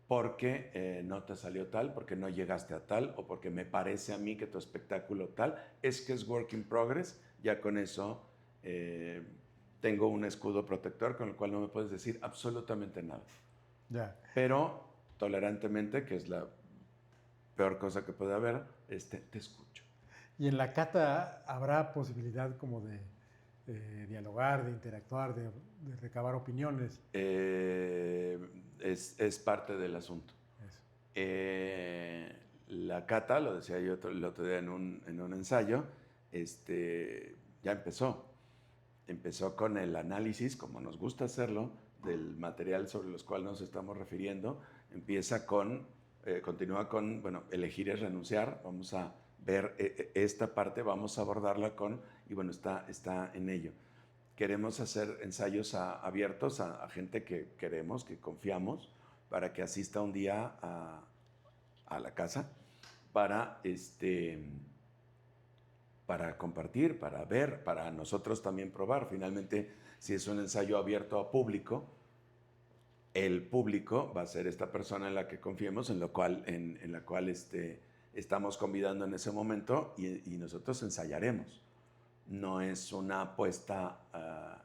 porque no te salió tal, porque no llegaste a tal, o porque me parece a mí que tu espectáculo tal, es que es work in progress. Ya con eso tengo un escudo protector con el cual no me puedes decir absolutamente nada. Ya. Pero tolerantemente, que es la peor cosa que puede haber, te escucho. ¿Y en la cata habrá posibilidad como de dialogar, de interactuar, de recabar opiniones? Es parte del asunto. La cata, lo decía yo el otro día en un ensayo, ya empezó. Empezó con el análisis, como nos gusta hacerlo, del material sobre los cuales nos estamos refiriendo. Continúa con, bueno, elegir es renunciar. Vamos a ver esta parte, vamos a abordarla y bueno, está en ello. Queremos hacer ensayos abiertos a gente que queremos, que confiamos, para que asista un día a la casa para compartir, para ver, para nosotros también probar. Finalmente, si es un ensayo abierto a público, el público va a ser esta persona en la que confiemos, en la cual estamos convidando en ese momento, y nosotros ensayaremos. No es una apuesta,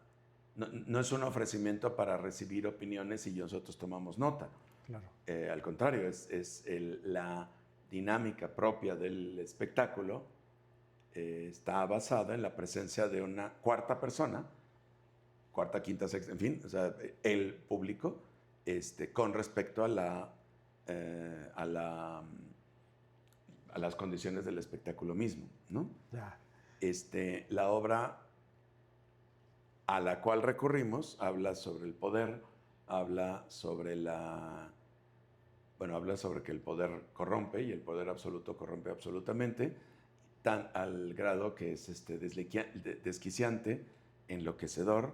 no es un ofrecimiento para recibir opiniones y nosotros tomamos nota. Claro. Al contrario, la dinámica propia del espectáculo está basada en la presencia de una cuarta persona, cuarta, quinta, sexta, en fin, o sea, el público, con respecto a las condiciones del espectáculo mismo, ¿no? Ya. La obra a la cual recurrimos habla sobre el poder, habla sobre que el poder corrompe y el poder absoluto corrompe absolutamente, tan al grado que es desquiciante, enloquecedor,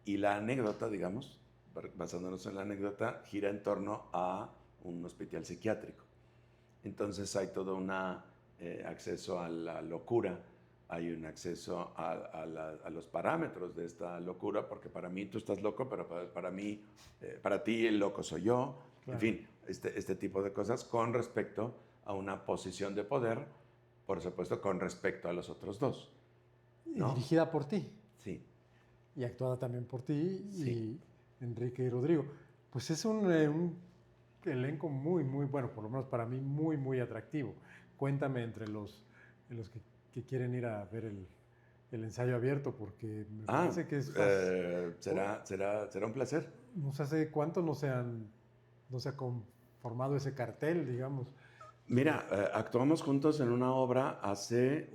y la anécdota, digamos, basándonos en la anécdota, gira en torno a un hospital psiquiátrico. Entonces hay todo un acceso a la locura, hay un acceso a los parámetros de esta locura, porque para mí tú estás loco, pero para ti el loco soy yo. Claro. En fin, este tipo de cosas con respecto a una posición de poder, por supuesto, con respecto a los otros dos, ¿no? Y dirigida por ti. Sí. Y actuada también por ti, sí. Y Enrique y Rodrigo. Pues es un elenco muy, muy, bueno, por lo menos para mí, muy, muy atractivo. Cuéntame entre los que quieren ir a ver el ensayo abierto, porque me parece que es fácil. Será un placer. No sé hace cuánto no se ha conformado ese cartel, digamos. Mira, actuamos juntos en una obra hace,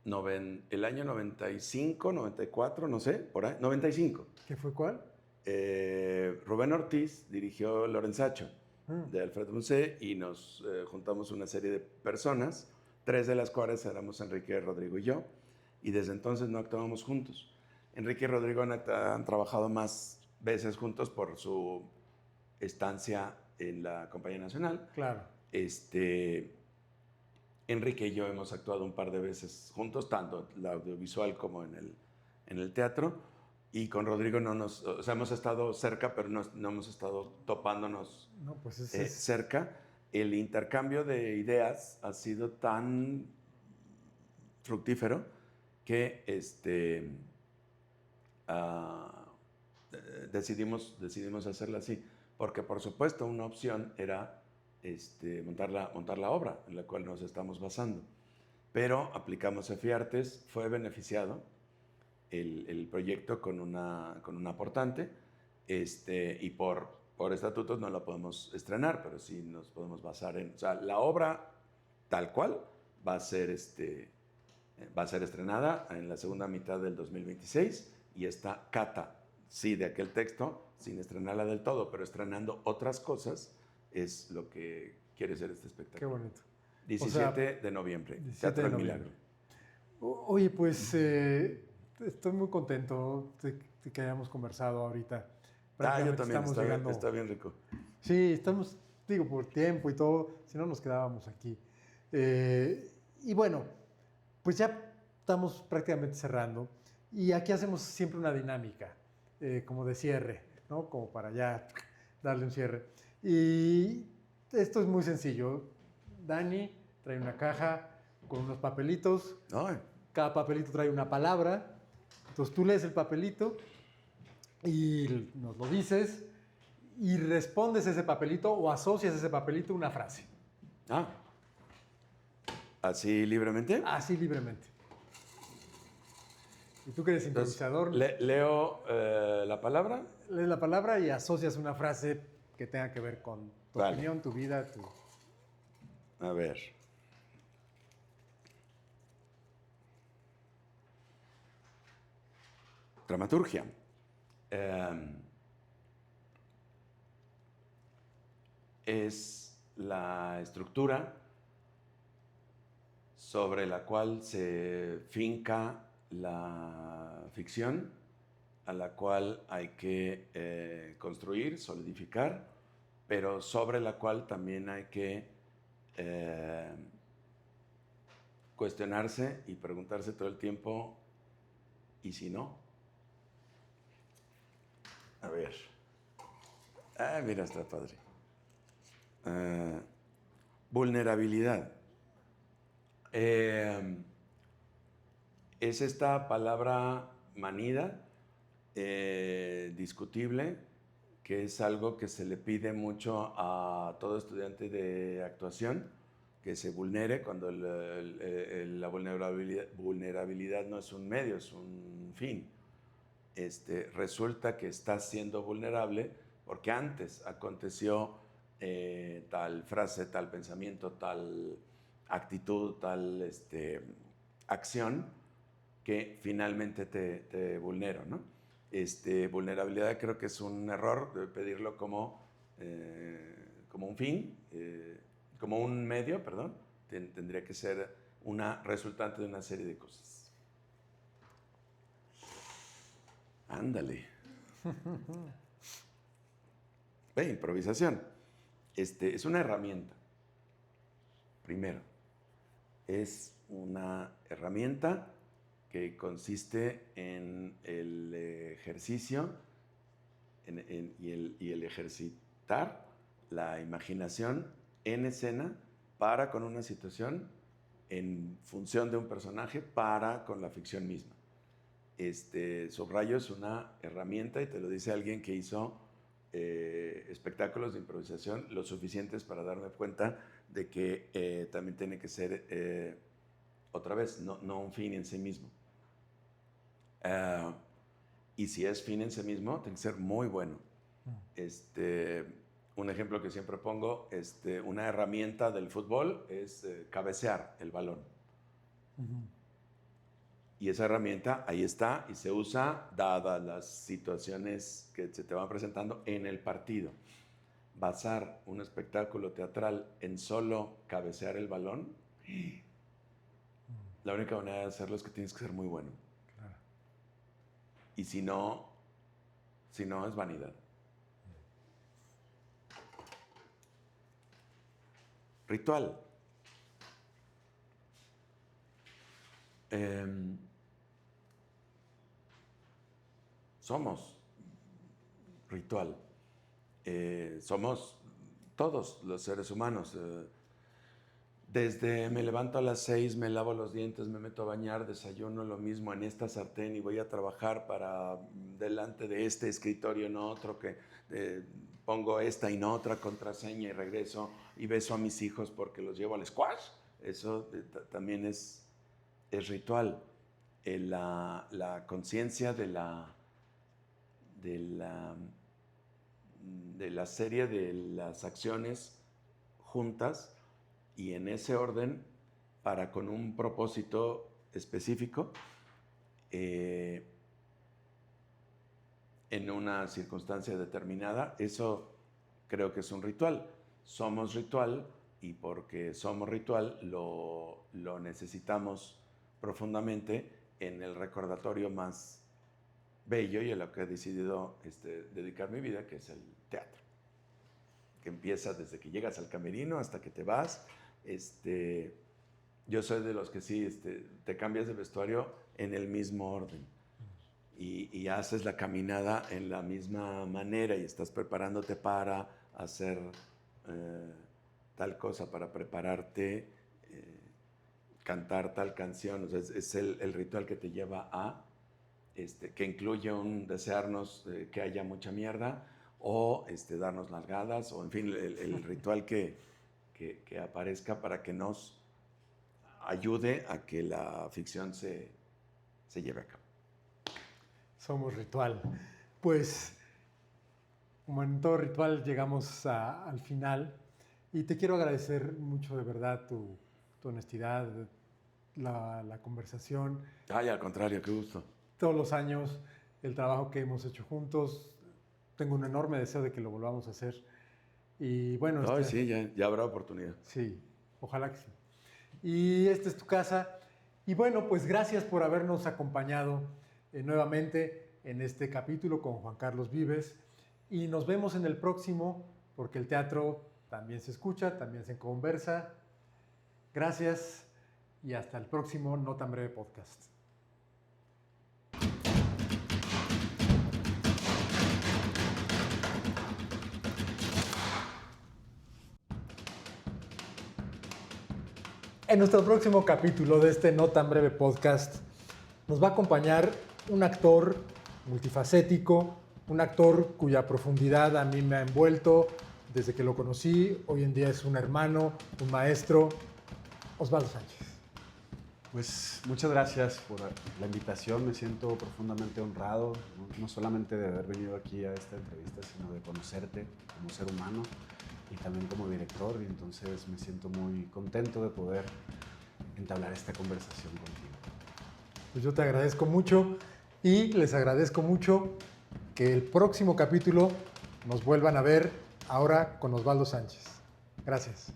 el año 95, 94, no sé, por ahí, 95. ¿Qué fue cuál? Rubén Ortiz dirigió Lorenzacho, de Alfredo Musset, y nos juntamos una serie de personas, 3 de las cuales éramos Enrique, Rodrigo y yo, y desde entonces no actuábamos juntos. Enrique y Rodrigo han trabajado más veces juntos por su estancia en la Compañía Nacional. Claro. Enrique y yo hemos actuado un par de veces juntos, tanto en la audiovisual como en el teatro. Y con Rodrigo hemos estado cerca, pero no hemos estado topándonos cerca. El intercambio de ideas ha sido tan fructífero que decidimos hacerla así. Porque, por supuesto, una opción era montar la obra en la cual nos estamos basando. Pero aplicamos EFIARTES, fue beneficiado el proyecto con un aportante, y por estatutos no la podemos estrenar, pero sí nos podemos basar o sea, la obra tal cual va a ser Va a ser estrenada en la segunda mitad del 2026 y está Cata, sí, de aquel texto, sin estrenarla del todo, pero estrenando otras cosas, es lo que quiere ser este Qué espectáculo. bonito. 17 de noviembre, 17 Teatro de El noviembre. Milagro. Oye, pues estoy muy contento de que hayamos conversado ahorita. Yo Prácticamente también, estamos llegando. está bien rico. Sí, estamos, digo, por tiempo y todo, si no nos quedábamos aquí. Y bueno, pues ya estamos prácticamente cerrando. Y aquí hacemos siempre una dinámica, como de cierre, ¿no? Como para ya darle un cierre. Y esto es muy sencillo. Dani trae una caja con unos papelitos. Ay, Cada papelito trae una palabra. Entonces tú lees el papelito y nos lo dices y respondes ese papelito o asocias ese papelito a una frase. ¿así libremente? Así libremente. Y tú que eres Entonces, improvisador, leo la palabra. lees la palabra y asocias una frase que tenga que ver con tu Vale. opinión, tu vida, tu... A ver. Dramaturgia. Es la estructura sobre la cual se finca la ficción, a la cual hay que construir, solidificar, pero sobre la cual también hay que cuestionarse y preguntarse todo el tiempo, ¿y si no? A ver. Mira, está padre. Vulnerabilidad. Es esta palabra manida, discutible, que es algo que se le pide mucho a todo estudiante de actuación, que se vulnere cuando la vulnerabilidad no es un medio, es un fin. Resulta que estás siendo vulnerable porque antes aconteció tal frase, tal pensamiento, tal actitud, tal acción que finalmente te vulnero, ¿no? Vulnerabilidad creo que es un error de pedirlo como un fin, como un medio, perdón. Tendría que ser una resultante de una serie de cosas. Ándale. Improvisación. Es una herramienta. Primero, es una herramienta que consiste en el ejercicio y el ejercitar la imaginación en escena para con una situación, en función de un personaje, para con la ficción misma. Subrayo es una herramienta y te lo dice alguien que hizo espectáculos de improvisación lo suficientes para darme cuenta de que también tiene que ser, otra vez, no un fin en sí mismo. Y si es fin en sí mismo, tiene que ser muy bueno. Un ejemplo que siempre pongo, una herramienta del fútbol es cabecear el balón. Y esa herramienta ahí está y se usa dadas las situaciones que se te van presentando en el partido. Basar un espectáculo teatral en solo cabecear el balón, la única manera de hacerlo es que tienes que ser muy bueno. Claro. Y si no es vanidad. Ritual. Somos ritual. Somos todos los seres humanos. Desde me levanto a las 6, me lavo los dientes, me meto a bañar, desayuno lo mismo en esta sartén y voy a trabajar para delante de este escritorio en otro, que pongo esta y no otra contraseña y regreso y beso a mis hijos porque los llevo al squash. Eso también es ritual. La conciencia de la serie de las acciones juntas y en ese orden para con un propósito específico en una circunstancia determinada. Eso creo que es un ritual. Somos ritual y porque somos ritual lo necesitamos profundamente en el recordatorio más bello y a lo que he decidido dedicar mi vida, que es el teatro, que empieza desde que llegas al camerino hasta que te vas. Yo soy de los que sí, te cambias de vestuario en el mismo orden y haces la caminada en la misma manera y estás preparándote para hacer tal cosa, para prepararte, cantar tal canción. O sea, es el ritual que te lleva a, que incluye un desearnos que haya mucha mierda o darnos nalgadas o en fin, el ritual que aparezca para que nos ayude a que la ficción se lleve a cabo. Somos ritual. Pues, como en todo ritual, llegamos al final y te quiero agradecer mucho, de verdad, tu honestidad, la conversación. Ay, al contrario, qué gusto. Todos los años, el trabajo que hemos hecho juntos, tengo un enorme deseo de que lo volvamos a hacer. Y bueno, Ay, sí, ya habrá oportunidad. Sí, ojalá que sí. Y esta es tu casa. Y bueno, pues gracias por habernos acompañado nuevamente en este capítulo con Juan Carlos Vives. Y nos vemos en el próximo, porque el teatro también se escucha, también se conversa. Gracias y hasta el próximo No Tan Breve Podcast. En nuestro próximo capítulo de este No Tan Breve Podcast nos va a acompañar un actor multifacético, un actor cuya profundidad a mí me ha envuelto desde que lo conocí. Hoy en día es un hermano, un maestro, Osvaldo Sánchez. Pues muchas gracias por la invitación, me siento profundamente honrado, no solamente de haber venido aquí a esta entrevista, sino de conocerte como ser humano y también como director, y entonces me siento muy contento de poder entablar esta conversación contigo. Pues yo te agradezco mucho y les agradezco mucho que el próximo capítulo nos vuelvan a ver ahora con Osvaldo Sánchez. Gracias.